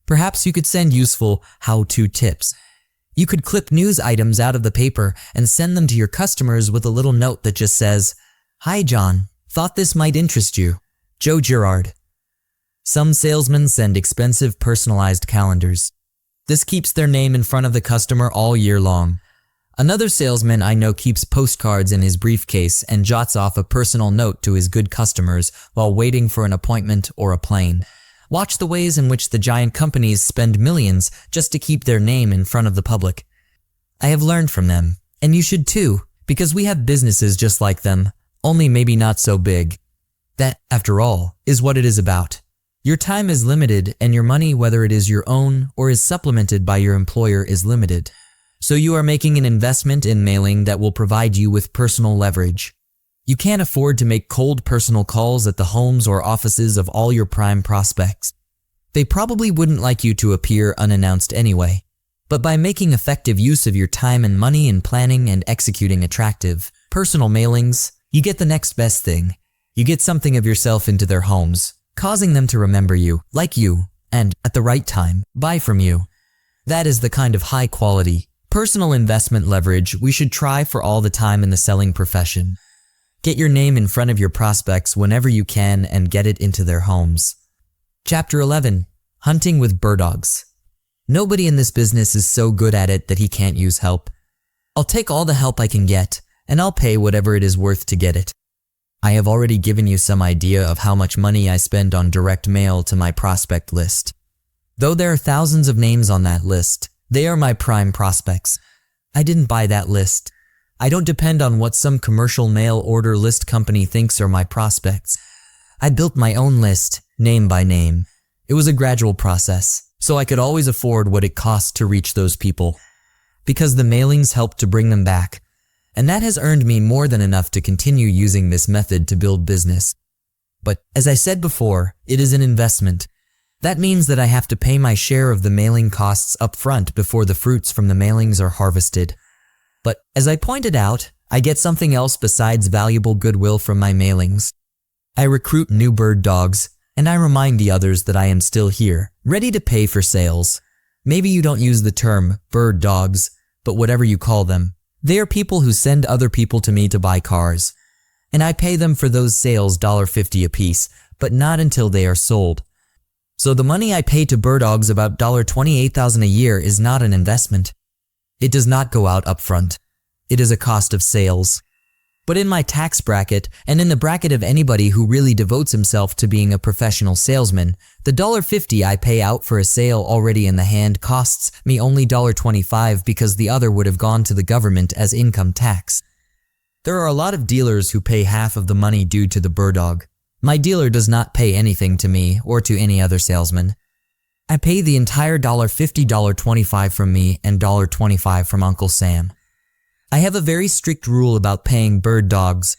Perhaps you could send useful how-to tips. You could clip news items out of the paper and send them to your customers with a little note that just says, "Hi John, thought this might interest you. Joe Girard." Some salesmen send expensive personalized calendars. This keeps their name in front of the customer all year long. Another salesman I know keeps postcards in his briefcase and jots off a personal note to his good customers while waiting for an appointment or a plane. Watch the ways in which the giant companies spend millions just to keep their name in front of the public. I have learned from them, and you should too, because we have businesses just like them, only maybe not so big. That, after all, is what it is about. Your time is limited and your money, whether it is your own or is supplemented by your employer, is limited. So you are making an investment in mailing that will provide you with personal leverage. You can't afford to make cold personal calls at the homes or offices of all your prime prospects. They probably wouldn't like you to appear unannounced anyway. But by making effective use of your time and money in planning and executing attractive, personal mailings, you get the next best thing. You get something of yourself into their homes, causing them to remember you, like you, and, at the right time, buy from you. That is the kind of high-quality, personal investment leverage we should try for all the time in the selling profession. Get your name in front of your prospects whenever you can and get it into their homes. Chapter 11. Hunting with Birdogs. Nobody in this business is so good at it that he can't use help. I'll take all the help I can get, and I'll pay whatever it is worth to get it. I have already given you some idea of how much money I spend on direct mail to my prospect list. Though there are thousands of names on that list, they are my prime prospects. I didn't buy that list. I don't depend on what some commercial mail order list company thinks are my prospects. I built my own list, name by name. It was a gradual process, so I could always afford what it cost to reach those people. Because the mailings helped to bring them back. And that has earned me more than enough to continue using this method to build business. But, as I said before, it is an investment. That means that I have to pay my share of the mailing costs up front before the fruits from the mailings are harvested. But, as I pointed out, I get something else besides valuable goodwill from my mailings. I recruit new bird dogs, and I remind the others that I am still here, ready to pay for sales. Maybe you don't use the term bird dogs, but whatever you call them, they are people who send other people to me to buy cars. And I pay them for those sales $1.50 a piece, but not until they are sold. So the money I pay to Birdogs, about $28,000 a year, is not an investment. It does not go out up front. It is a cost of sales. But in my tax bracket, and in the bracket of anybody who really devotes himself to being a professional salesman, the $1.50 I pay out for a sale already in the hand costs me only $1.25 because the other would have gone to the government as income tax. There are a lot of dealers who pay half of the money due to the bird dog. My dealer does not pay anything to me or to any other salesman. I pay the entire $1.50, $1.25 from me and $1.25 from Uncle Sam. I have a very strict rule about paying bird dogs.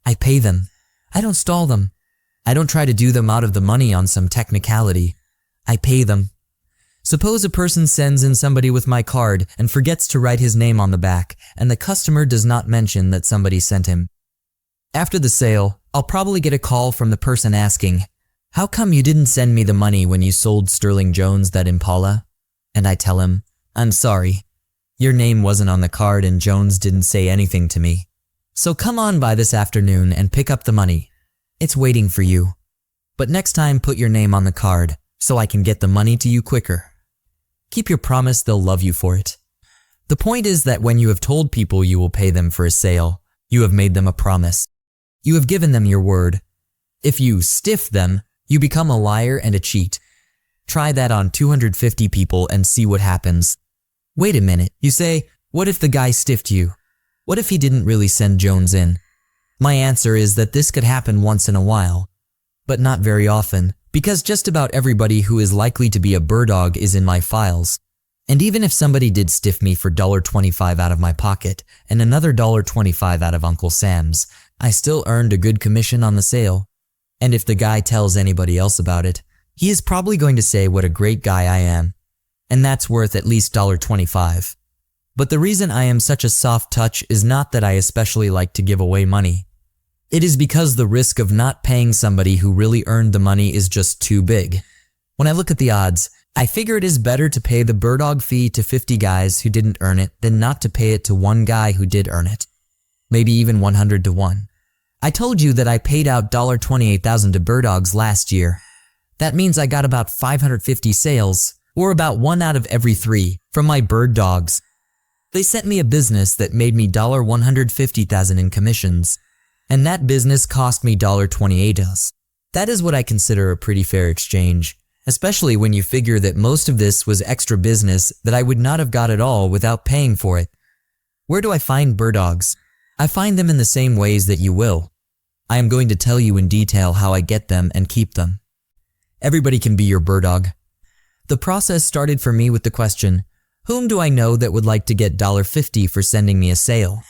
I pay them. I don't stall them. I don't try to do them out of the money on some technicality. I pay them. Suppose a person sends in somebody with my card and forgets to write his name on the back, and the customer does not mention that somebody sent him. After the sale, I'll probably get a call from the person asking, "How come you didn't send me the money when you sold Sterling Jones that Impala?" And I tell him, "I'm sorry. Your name wasn't on the card and Jones didn't say anything to me. So come on by this afternoon and pick up the money. It's waiting for you. But next time put your name on the card so I can get the money to you quicker." Keep your promise, they'll love you for it. The point is that when you have told people you will pay them for a sale, you have made them a promise. You have given them your word. If you stiff them, you become a liar and a cheat. Try that on 250 people and see what happens. Wait a minute, you say, what if the guy stiffed you? What if he didn't really send Jones in? My answer is that this could happen once in a while, but not very often, because just about everybody who is likely to be a bird dog is in my files. And even if somebody did stiff me for $1.25 out of my pocket and another $1.25 out of Uncle Sam's, I still earned a good commission on the sale. And if the guy tells anybody else about it, he is probably going to say what a great guy I am. And that's worth at least $1.25. But the reason I am such a soft touch is not that I especially like to give away money. It is because the risk of not paying somebody who really earned the money is just too big. When I look at the odds, I figure it is better to pay the bird dog fee to 50 guys who didn't earn it than not to pay it to one guy who did earn it. Maybe even 100 to 1. I told you that I paid out $28,000 to bird dogs last year. That means I got about 550 sales, or about 1 out of every 3, from my bird dogs. They sent me a business that made me $150,000 in commissions, and that business cost me $28. That is what I consider a pretty fair exchange, especially when you figure that most of this was extra business that I would not have got at all without paying for it. Where do I find bird dogs? I find them in the same ways that you will. I am going to tell you in detail how I get them and keep them. Everybody can be your bird dog. The process started for me with the question, whom do I know that would like to get $50 for sending me a sale?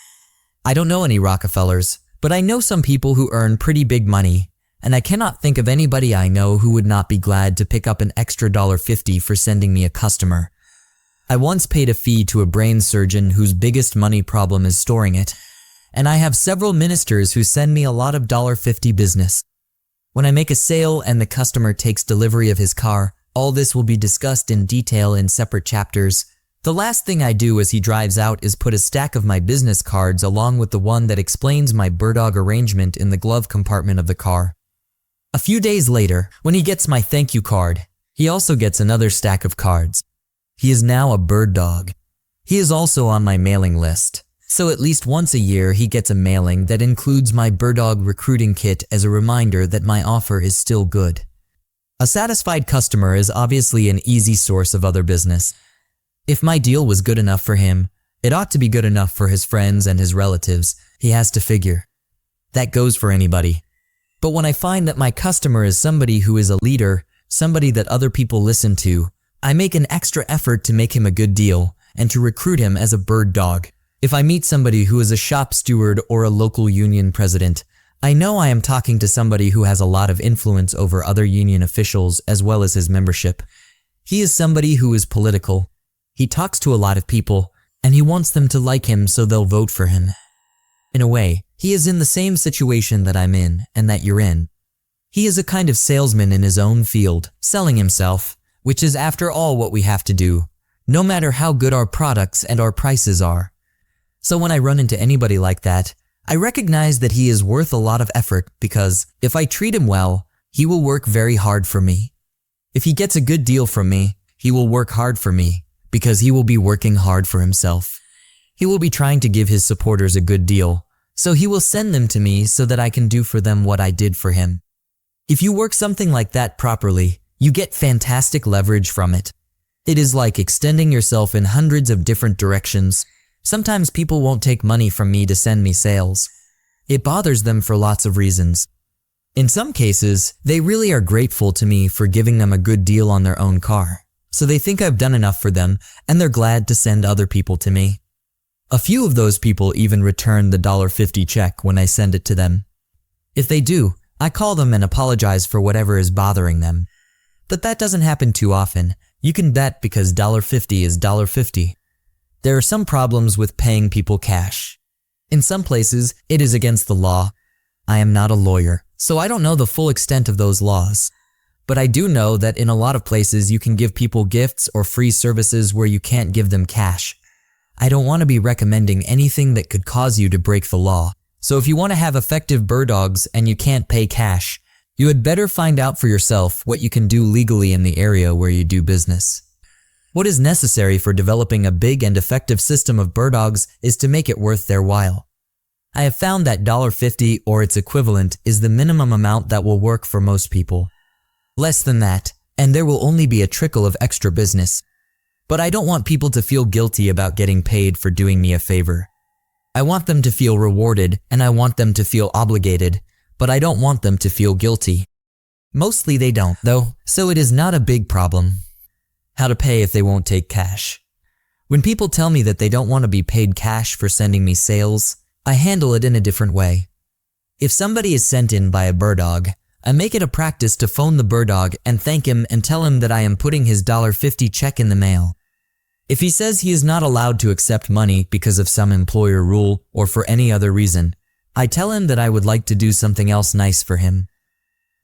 I don't know any Rockefellers, but I know some people who earn pretty big money, and I cannot think of anybody I know who would not be glad to pick up an extra $50 for sending me a customer. I once paid a fee to a brain surgeon whose biggest money problem is storing it, and I have several ministers who send me a lot of $50 business. When I make a sale and the customer takes delivery of his car, all this will be discussed in detail in separate chapters. The last thing I do as he drives out is put a stack of my business cards along with the one that explains my bird dog arrangement in the glove compartment of the car. A few days later, when he gets my thank you card, he also gets another stack of cards. He is now a bird dog. He is also on my mailing list, so at least once a year he gets a mailing that includes my bird dog recruiting kit as a reminder that my offer is still good. A satisfied customer is obviously an easy source of other business. If my deal was good enough for him, it ought to be good enough for his friends and his relatives, he has to figure. That goes for anybody. But when I find that my customer is somebody who is a leader, somebody that other people listen to, I make an extra effort to make him a good deal and to recruit him as a bird dog. If I meet somebody who is a shop steward or a local union president, I know I am talking to somebody who has a lot of influence over other union officials as well as his membership. He is somebody who is political. He talks to a lot of people, and he wants them to like him so they'll vote for him. In a way, he is in the same situation that I'm in and that you're in. He is a kind of salesman in his own field, selling himself, which is after all what we have to do, no matter how good our products and our prices are. So when I run into anybody like that, I recognize that he is worth a lot of effort because if I treat him well, he will work very hard for me. If he gets a good deal from me, he will work hard for me because he will be working hard for himself. He will be trying to give his supporters a good deal, so he will send them to me so that I can do for them what I did for him. If you work something like that properly, you get fantastic leverage from it. It is like extending yourself in hundreds of different directions. Sometimes people won't take money from me to send me sales. It bothers them for lots of reasons. In some cases, they really are grateful to me for giving them a good deal on their own car, so they think I've done enough for them and they're glad to send other people to me. A few of those people even return the $50 check when I send it to them. If they do, I call them and apologize for whatever is bothering them. But that doesn't happen too often. You can bet, because $50 is $50. There are some problems with paying people cash. In some places, it is against the law. I am not a lawyer, so I don't know the full extent of those laws. But I do know that in a lot of places you can give people gifts or free services where you can't give them cash. I don't want to be recommending anything that could cause you to break the law. So if you want to have effective bird dogs and you can't pay cash, you had better find out for yourself what you can do legally in the area where you do business. What is necessary for developing a big and effective system of bird dogs is to make it worth their while. I have found that $50 or its equivalent is the minimum amount that will work for most people. Less than that, and there will only be a trickle of extra business. But I don't want people to feel guilty about getting paid for doing me a favor. I want them to feel rewarded, and I want them to feel obligated, but I don't want them to feel guilty. Mostly they don't, though, so it is not a big problem. How to pay if they won't take cash. When people tell me that they don't want to be paid cash for sending me sales, I handle it in a different way. If somebody is sent in by a bird dog, I make it a practice to phone the bird dog and thank him and tell him that I am putting his $50 check in the mail. If he says he is not allowed to accept money because of some employer rule or for any other reason, I tell him that I would like to do something else nice for him.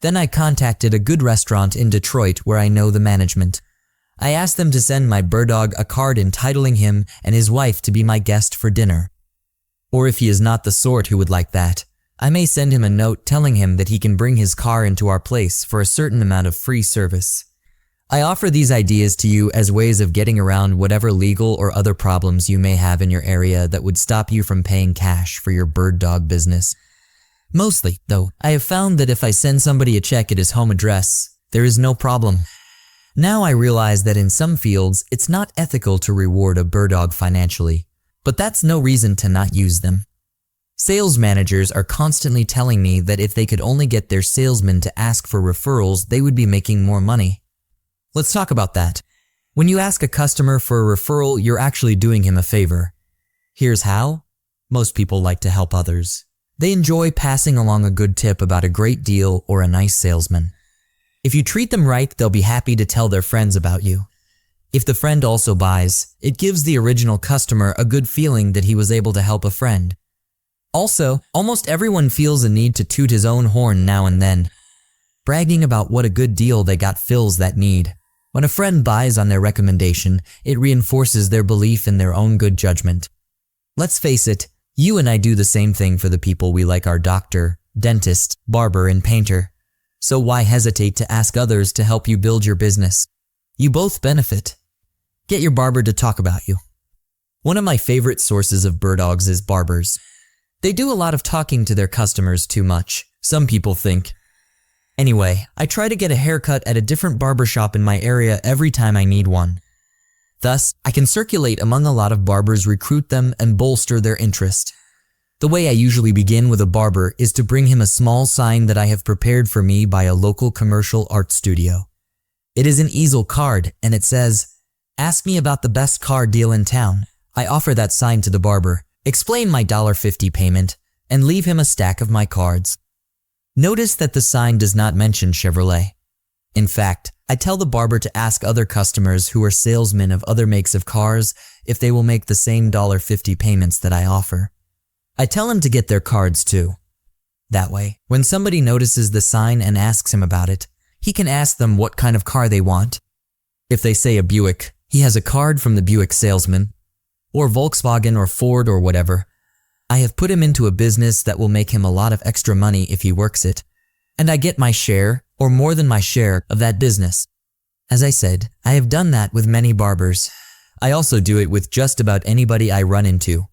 Then I contacted a good restaurant in Detroit where I know the management. I asked them to send my bird dog a card entitling him and his wife to be my guest for dinner. Or if he is not the sort who would like that, I may send him a note telling him that he can bring his car into our place for a certain amount of free service. I offer these ideas to you as ways of getting around whatever legal or other problems you may have in your area that would stop you from paying cash for your bird dog business. Mostly, though, I have found that if I send somebody a check at his home address, there is no problem. Now I realize that in some fields, it's not ethical to reward a bird dog financially, but that's no reason to not use them. Sales managers are constantly telling me that if they could only get their salesmen to ask for referrals, they would be making more money. Let's talk about that. When you ask a customer for a referral, you're actually doing him a favor. Here's how. Most people like to help others. They enjoy passing along a good tip about a great deal or a nice salesman. If you treat them right, they'll be happy to tell their friends about you. If the friend also buys, it gives the original customer a good feeling that he was able to help a friend. Also, almost everyone feels a need to toot his own horn now and then. Bragging about what a good deal they got fills that need. When a friend buys on their recommendation, it reinforces their belief in their own good judgment. Let's face it, you and I do the same thing for the people we like: our doctor, dentist, barber, and painter. So why hesitate to ask others to help you build your business? You both benefit. Get your barber to talk about you. One of my favorite sources of bird dogs is barbers. They do a lot of talking to their customers too much, some people think. Anyway, I try to get a haircut at a different barbershop in my area every time I need one. Thus, I can circulate among a lot of barbers, recruit them, and bolster their interest. The way I usually begin with a barber is to bring him a small sign that I have prepared for me by a local commercial art studio. It is an easel card, and it says, "Ask me about the best car deal in town." I offer that sign to the barber, explain my $50 payment, and leave him a stack of my cards. Notice that the sign does not mention Chevrolet. In fact, I tell the barber to ask other customers who are salesmen of other makes of cars if they will make the same $50 payments that I offer. I tell him to get their cards too. That way, when somebody notices the sign and asks him about it, he can ask them what kind of car they want. If they say a Buick, he has a card from the Buick salesman, or Volkswagen or Ford or whatever. I have put him into a business that will make him a lot of extra money if he works it, and I get my share, or more than my share, of that business. As I said, I have done that with many barbers. I also do it with just about anybody I run into.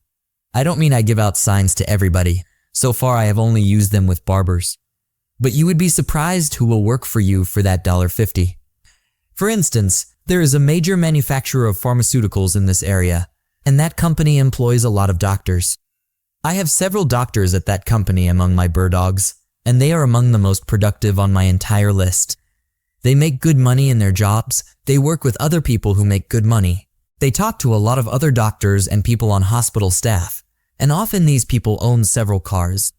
I don't mean I give out signs to everybody. So far I have only used them with barbers. But you would be surprised who will work for you for that $50. For instance, there is a major manufacturer of pharmaceuticals in this area, and that company employs a lot of doctors. I have several doctors at that company among my bird dogs, and they are among the most productive on my entire list. They make good money in their jobs, they work with other people who make good money. They talk to a lot of other doctors and people on hospital staff, and often these people own several cars.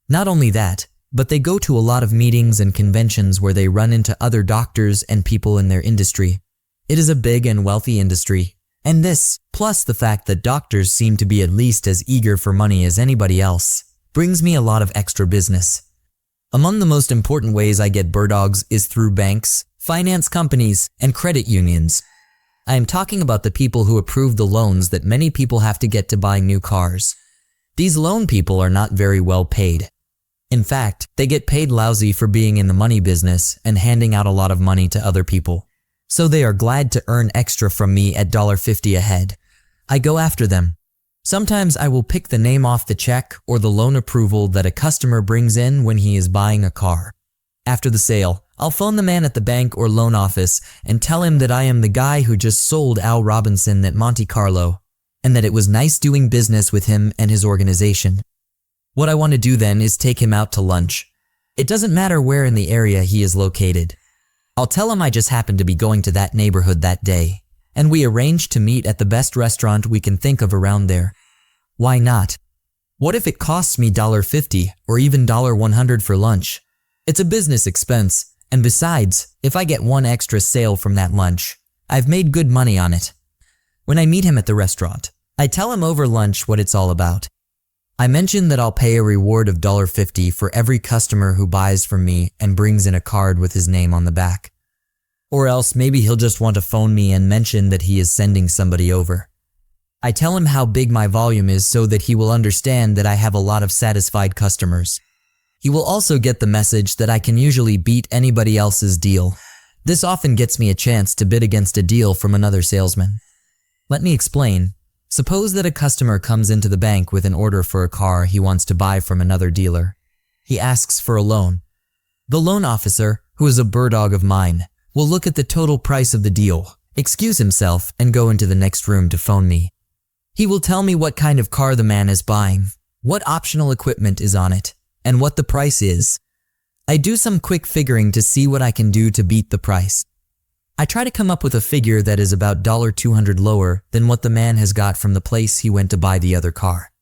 Not only that, but they go to a lot of meetings and conventions where they run into other doctors and people in their industry. It is a big and wealthy industry, and this, plus the fact that doctors seem to be at least as eager for money as anybody else, brings me a lot of extra business. Among the most important ways I get bird dogs is through banks, finance companies, and credit unions. I am talking about the people who approve the loans that many people have to get to buy new cars. These loan people are not very well paid. In fact, they get paid lousy for being in the money business and handing out a lot of money to other people. So they are glad to earn extra from me at $50 a head. I go after them. Sometimes I will pick the name off the check or the loan approval that a customer brings in when he is buying a car. After the sale, I'll phone the man at the bank or loan office and tell him that I am the guy who just sold Al Robinson at Monte Carlo, and that it was nice doing business with him and his organization. What I want to do then is take him out to lunch. It doesn't matter where in the area he is located. I'll tell him I just happened to be going to that neighborhood that day, and we arranged to meet at the best restaurant we can think of around there. Why not? What if it costs me $50 or even $100 for lunch? It's a business expense, and besides, if I get one extra sale from that lunch, I've made good money on it. When I meet him at the restaurant, I tell him over lunch what it's all about. I mention that I'll pay a reward of $50 for every customer who buys from me and brings in a card with his name on the back. Or else maybe he'll just want to phone me and mention that he is sending somebody over. I tell him how big my volume is so that he will understand that I have a lot of satisfied customers. He will also get the message that I can usually beat anybody else's deal. This often gets me a chance to bid against a deal from another salesman. Let me explain. Suppose that a customer comes into the bank with an order for a car he wants to buy from another dealer. He asks for a loan. The loan officer, who is a bird dog of mine, will look at the total price of the deal, excuse himself, and go into the next room to phone me. He will tell me what kind of car the man is buying, what optional equipment is on it, and what the price is. I do some quick figuring to see what I can do to beat the price. I try to come up with a figure that is about $200 lower than what the man has got from the place he went to buy the other car.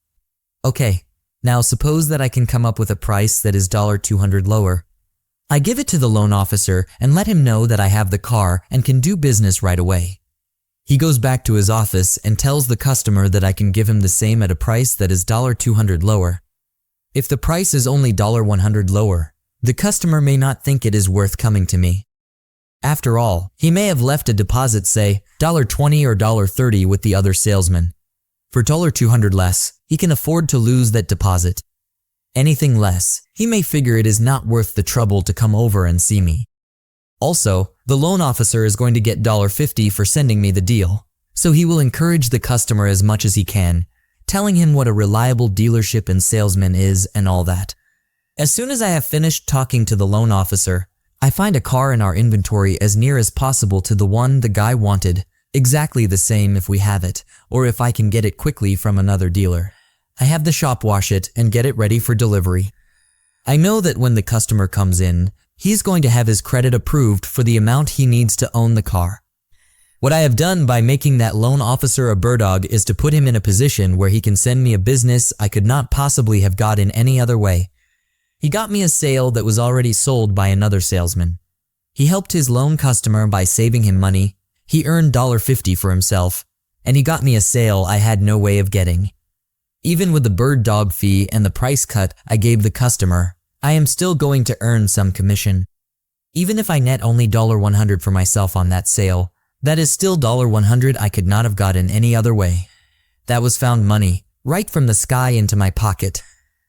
Okay, now suppose that I can come up with a price that is $200 lower. I give it to the loan officer and let him know that I have the car and can do business right away. He goes back to his office and tells the customer that I can give him the same at a price that is $200 lower. If the price is only $100 lower, the customer may not think it is worth coming to me. After all, he may have left a deposit, say, $20 or $30 with the other salesman. For $200 less, he can afford to lose that deposit. Anything less, he may figure it is not worth the trouble to come over and see me. Also, the loan officer is going to get $50 for sending me the deal, so he will encourage the customer as much as he can, telling him what a reliable dealership and salesman is and all that. As soon as I have finished talking to the loan officer, I find a car in our inventory as near as possible to the one the guy wanted, exactly the same if we have it, or if I can get it quickly from another dealer. I have the shop wash it and get it ready for delivery. I know that when the customer comes in, he's going to have his credit approved for the amount he needs to own the car. What I have done by making that loan officer a bird dog is to put him in a position where he can send me a business I could not possibly have got in any other way. He got me a sale that was already sold by another salesman. He helped his loan customer by saving him money, he earned $50 for himself, and he got me a sale I had no way of getting. Even with the bird dog fee and the price cut I gave the customer, I am still going to earn some commission. Even if I net only $100 for myself on that sale, that is still $100 I could not have gotten any other way. That was found money, right from the sky into my pocket.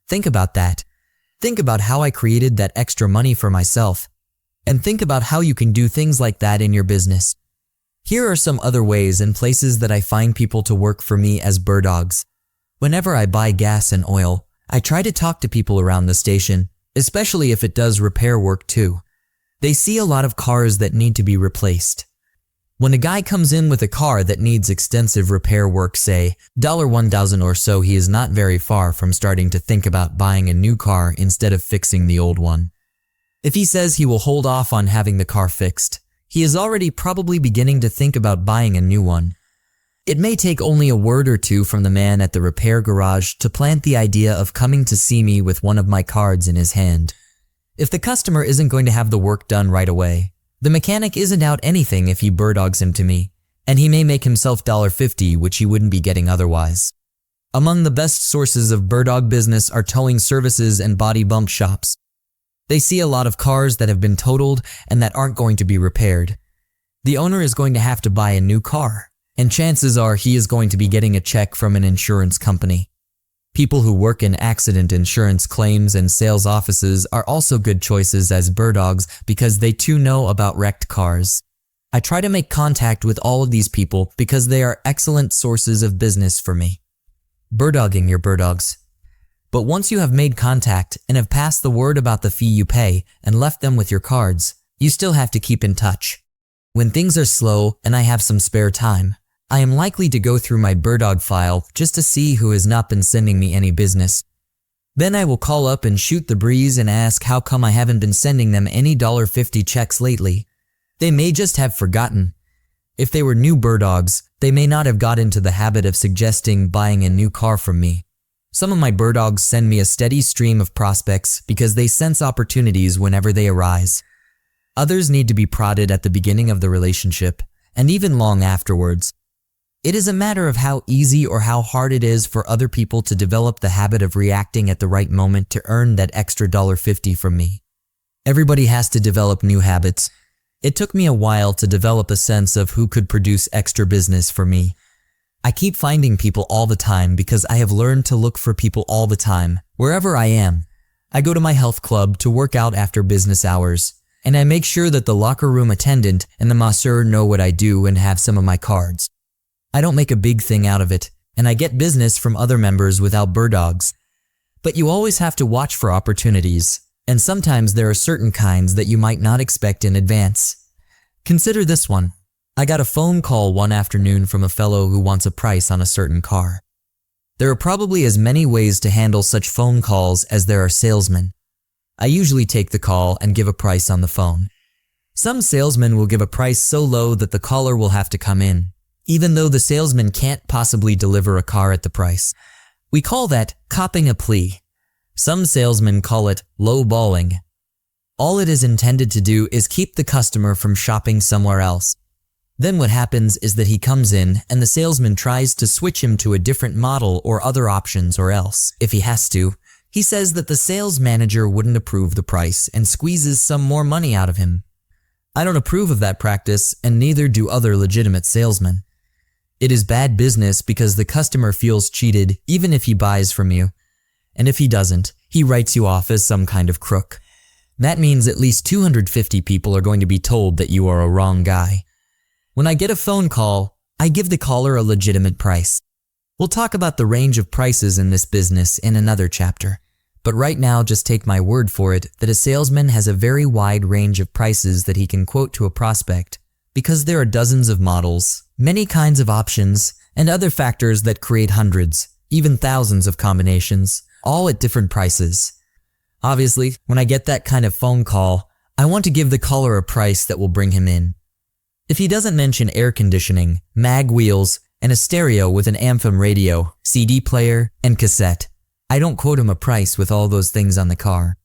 Think about that. Think about how I created that extra money for myself. And think about how you can do things like that in your business. Here are some other ways and places that I find people to work for me as birdogs. Whenever I buy gas and oil, I try to talk to people around the station, especially if it does repair work too. They see a lot of cars that need to be replaced. When a guy comes in with a car that needs extensive repair work, say $1,000 or so, he is not very far from starting to think about buying a new car instead of fixing the old one. If he says he will hold off on having the car fixed, he is already probably beginning to think about buying a new one. It may take only a word or two from the man at the repair garage to plant the idea of coming to see me with one of my cards in his hand. If the customer isn't going to have the work done right away, the mechanic isn't out anything if he birdogs him to me, and he may make himself $50, which he wouldn't be getting otherwise. Among the best sources of birdog business are towing services and body bump shops. They see a lot of cars that have been totaled and that aren't going to be repaired. The owner is going to have to buy a new car, and chances are he is going to be getting a check from an insurance company. People who work in accident insurance claims and sales offices are also good choices as birdogs because they too know about wrecked cars. I try to make contact with all of these people because they are excellent sources of business for me. Birdogging your birdogs. But once you have made contact and have passed the word about the fee you pay and left them with your cards, you still have to keep in touch. When things are slow and I have some spare time, I am likely to go through my birdog file just to see who has not been sending me any business. Then I will call up and shoot the breeze and ask how come I haven't been sending them any $50 checks lately. They may just have forgotten. If they were new birdogs, they may not have got into the habit of suggesting buying a new car from me. Some of my birdogs send me a steady stream of prospects because they sense opportunities whenever they arise. Others need to be prodded at the beginning of the relationship, and even long afterwards. It is a matter of how easy or how hard it is for other people to develop the habit of reacting at the right moment to earn that extra $50 from me. Everybody has to develop new habits. It took me a while to develop a sense of who could produce extra business for me. I keep finding people all the time because I have learned to look for people all the time, wherever I am. I go to my health club to work out after business hours, and I make sure that the locker room attendant and the masseur know what I do and have some of my cards. I don't make a big thing out of it, and I get business from other members without birdogs. But you always have to watch for opportunities, and sometimes there are certain kinds that you might not expect in advance. Consider this one. I got a phone call one afternoon from a fellow who wants a price on a certain car. There are probably as many ways to handle such phone calls as there are salesmen. I usually take the call and give a price on the phone. Some salesmen will give a price so low that the caller will have to come in, even though the salesman can't possibly deliver a car at the price. We call that copping a plea. Some salesmen call it low-balling. All it is intended to do is keep the customer from shopping somewhere else. Then what happens is that he comes in and the salesman tries to switch him to a different model or other options, or else, if he has to, he says that the sales manager wouldn't approve the price and squeezes some more money out of him. I don't approve of that practice, and neither do other legitimate salesmen. It is bad business because the customer feels cheated even if he buys from you. And if he doesn't, he writes you off as some kind of crook. That means at least 250 people are going to be told that you are a wrong guy. When I get a phone call, I give the caller a legitimate price. We'll talk about the range of prices in this business in another chapter. But right now, just take my word for it that a salesman has a very wide range of prices that he can quote to a prospect, because there are dozens of models, many kinds of options, and other factors that create hundreds, even thousands of combinations, all at different prices. Obviously, when I get that kind of phone call, I want to give the caller a price that will bring him in. If he doesn't mention air conditioning, mag wheels, and a stereo with an FM radio, CD player, and cassette, I don't quote him a price with all those things on the car.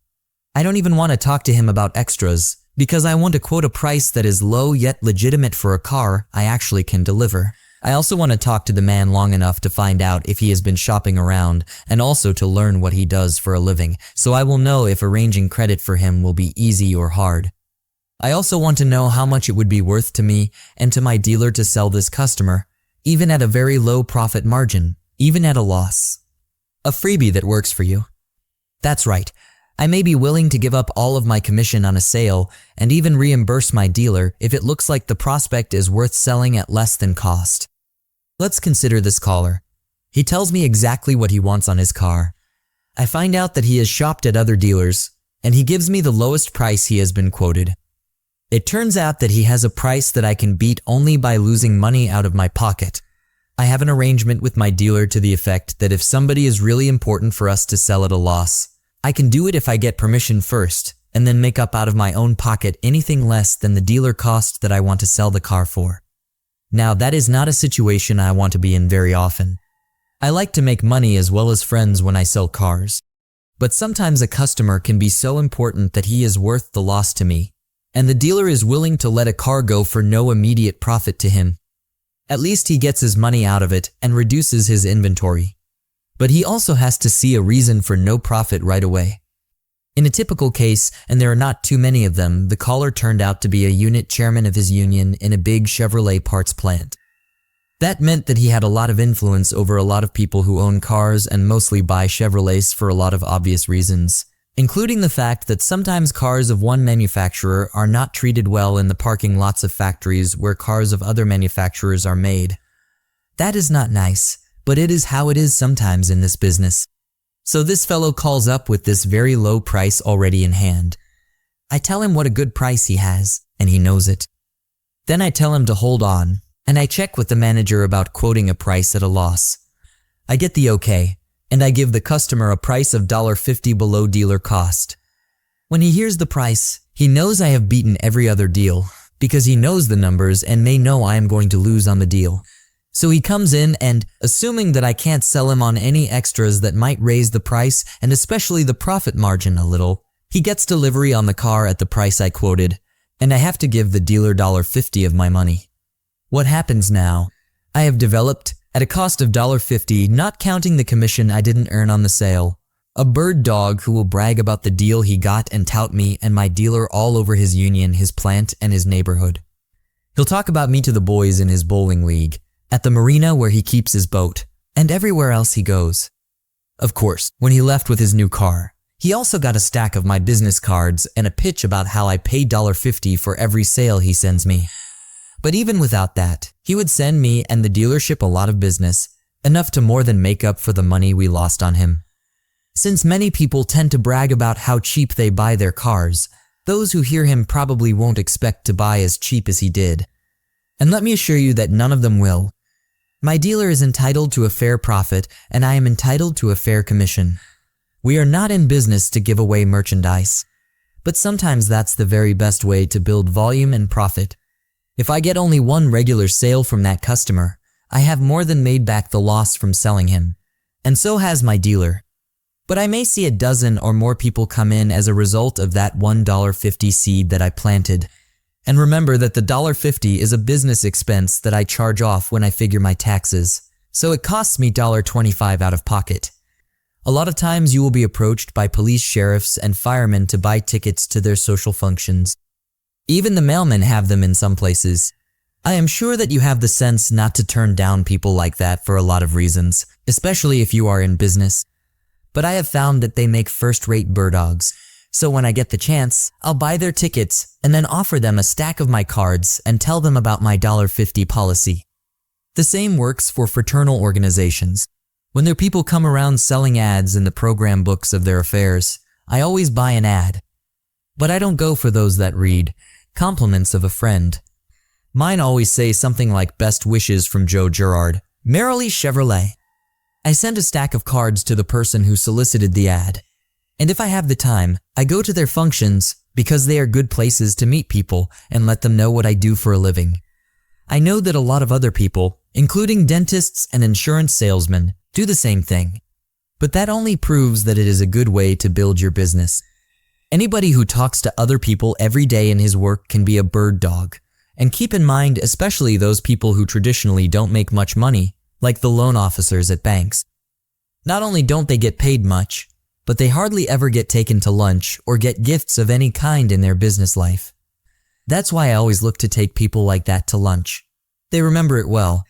I don't even want to talk to him about extras, because I want to quote a price that is low yet legitimate for a car I actually can deliver. I also want to talk to the man long enough to find out if he has been shopping around, and also to learn what he does for a living, so I will know if arranging credit for him will be easy or hard. I also want to know how much it would be worth to me and to my dealer to sell this customer, even at a very low profit margin, even at a loss. A freebie that works for you. That's right. I may be willing to give up all of my commission on a sale and even reimburse my dealer if it looks like the prospect is worth selling at less than cost. Let's consider this caller. He tells me exactly what he wants on his car. I find out that he has shopped at other dealers, and he gives me the lowest price he has been quoted. It turns out that he has a price that I can beat only by losing money out of my pocket. I have an arrangement with my dealer to the effect that if somebody is really important for us to sell at a loss, I can do it if I get permission first, and then make up out of my own pocket anything less than the dealer cost that I want to sell the car for. Now, that is not a situation I want to be in very often. I like to make money as well as friends when I sell cars. But sometimes a customer can be so important that he is worth the loss to me, and the dealer is willing to let a car go for no immediate profit to him. At least he gets his money out of it and reduces his inventory. But he also has to see a reason for no profit right away. In a typical case, and there are not too many of them, the caller turned out to be a unit chairman of his union in a big Chevrolet parts plant. That meant that he had a lot of influence over a lot of people who own cars and mostly buy Chevrolets for a lot of obvious reasons, including the fact that sometimes cars of one manufacturer are not treated well in the parking lots of factories where cars of other manufacturers are made. That is not nice, but it is how it is sometimes in this business. So this fellow calls up with this very low price already in hand. I tell him what a good price he has, and he knows it. Then I tell him to hold on, and I check with the manager about quoting a price at a loss. I get the okay, and I give the customer a price of $50 below dealer cost. When he hears the price, he knows I have beaten every other deal, because he knows the numbers and may know I am going to lose on the deal. So he comes in and, assuming that I can't sell him on any extras that might raise the price and especially the profit margin a little, he gets delivery on the car at the price I quoted, and I have to give the dealer $50 of my money. What happens now? I have developed, at a cost of $50, not counting the commission I didn't earn on the sale, a bird dog who will brag about the deal he got and tout me and my dealer all over his union, his plant, and his neighborhood. He'll talk about me to the boys in his bowling league, at the marina where he keeps his boat, and everywhere else he goes. Of course, when he left with his new car, he also got a stack of my business cards and a pitch about how I pay $50 for every sale he sends me. But even without that, he would send me and the dealership a lot of business, enough to more than make up for the money we lost on him. Since many people tend to brag about how cheap they buy their cars, those who hear him probably won't expect to buy as cheap as he did. And let me assure you that none of them will. My dealer is entitled to a fair profit, and I am entitled to a fair commission. We are not in business to give away merchandise, but sometimes that's the very best way to build volume and profit. If I get only one regular sale from that customer, I have more than made back the loss from selling him, and so has my dealer. But I may see a dozen or more people come in as a result of that $1.50 seed that I planted. And remember that the $50 is a business expense that I charge off when I figure my taxes, so it costs me $25 out of pocket. A lot of times you will be approached by police, sheriffs, and firemen to buy tickets to their social functions. Even the mailmen have them in some places. I am sure that you have the sense not to turn down people like that for a lot of reasons, especially if you are in business. But I have found that they make first-rate birdogs, so when I get the chance, I'll buy their tickets and then offer them a stack of my cards and tell them about my $50 policy. The same works for fraternal organizations. When their people come around selling ads in the program books of their affairs, I always buy an ad. But I don't go for those that read, "Compliments of a friend." Mine always say something like "Best wishes from Joe Girard, Merrily Chevrolet." I send a stack of cards to the person who solicited the ad. And if I have the time, I go to their functions because they are good places to meet people and let them know what I do for a living. I know that a lot of other people, including dentists and insurance salesmen, do the same thing. But that only proves that it is a good way to build your business. Anybody who talks to other people every day in his work can be a bird dog. And keep in mind, especially those people who traditionally don't make much money, like the loan officers at banks. Not only don't they get paid much, but they hardly ever get taken to lunch or get gifts of any kind in their business life. That's why I always look to take people like that to lunch. They remember it well.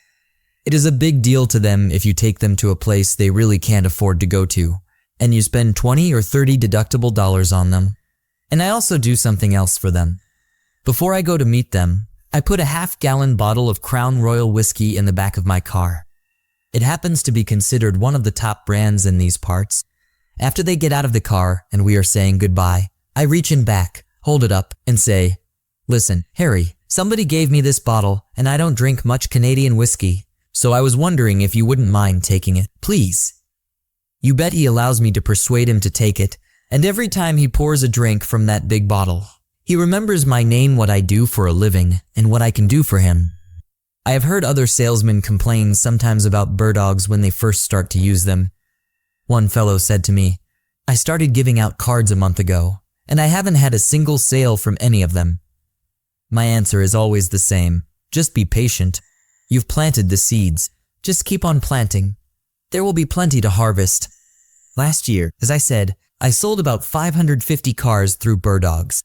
It is a big deal to them if you take them to a place they really can't afford to go to, and you spend 20 or 30 deductible dollars on them. And I also do something else for them. Before I go to meet them, I put a half-gallon bottle of Crown Royal whiskey in the back of my car. It happens to be considered one of the top brands in these parts. After they get out of the car and we are saying goodbye, I reach in back, hold it up, and say, "Listen, Harry, somebody gave me this bottle and I don't drink much Canadian whiskey, so I was wondering if you wouldn't mind taking it, please." You bet he allows me to persuade him to take it, and every time he pours a drink from that big bottle, he remembers my name, what I do for a living, and what I can do for him. I have heard other salesmen complain sometimes about bird dogs when they first start to use them. One fellow said to me, "I started giving out cards a month ago, and I haven't had a single sale from any of them." My answer is always the same. Just be patient. You've planted the seeds. Just keep on planting. There will be plenty to harvest. Last year, as I said, I sold about 550 cars through bird dogs.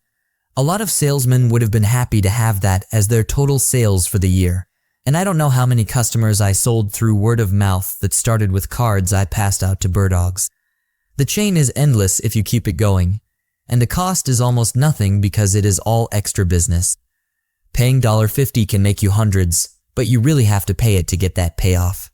A lot of salesmen would have been happy to have that as their total sales for the year. And I don't know how many customers I sold through word of mouth that started with cards I passed out to bird dogs. The chain is endless if you keep it going, and the cost is almost nothing because it is all extra business. Paying $50 can make you hundreds, but you really have to pay it to get that payoff.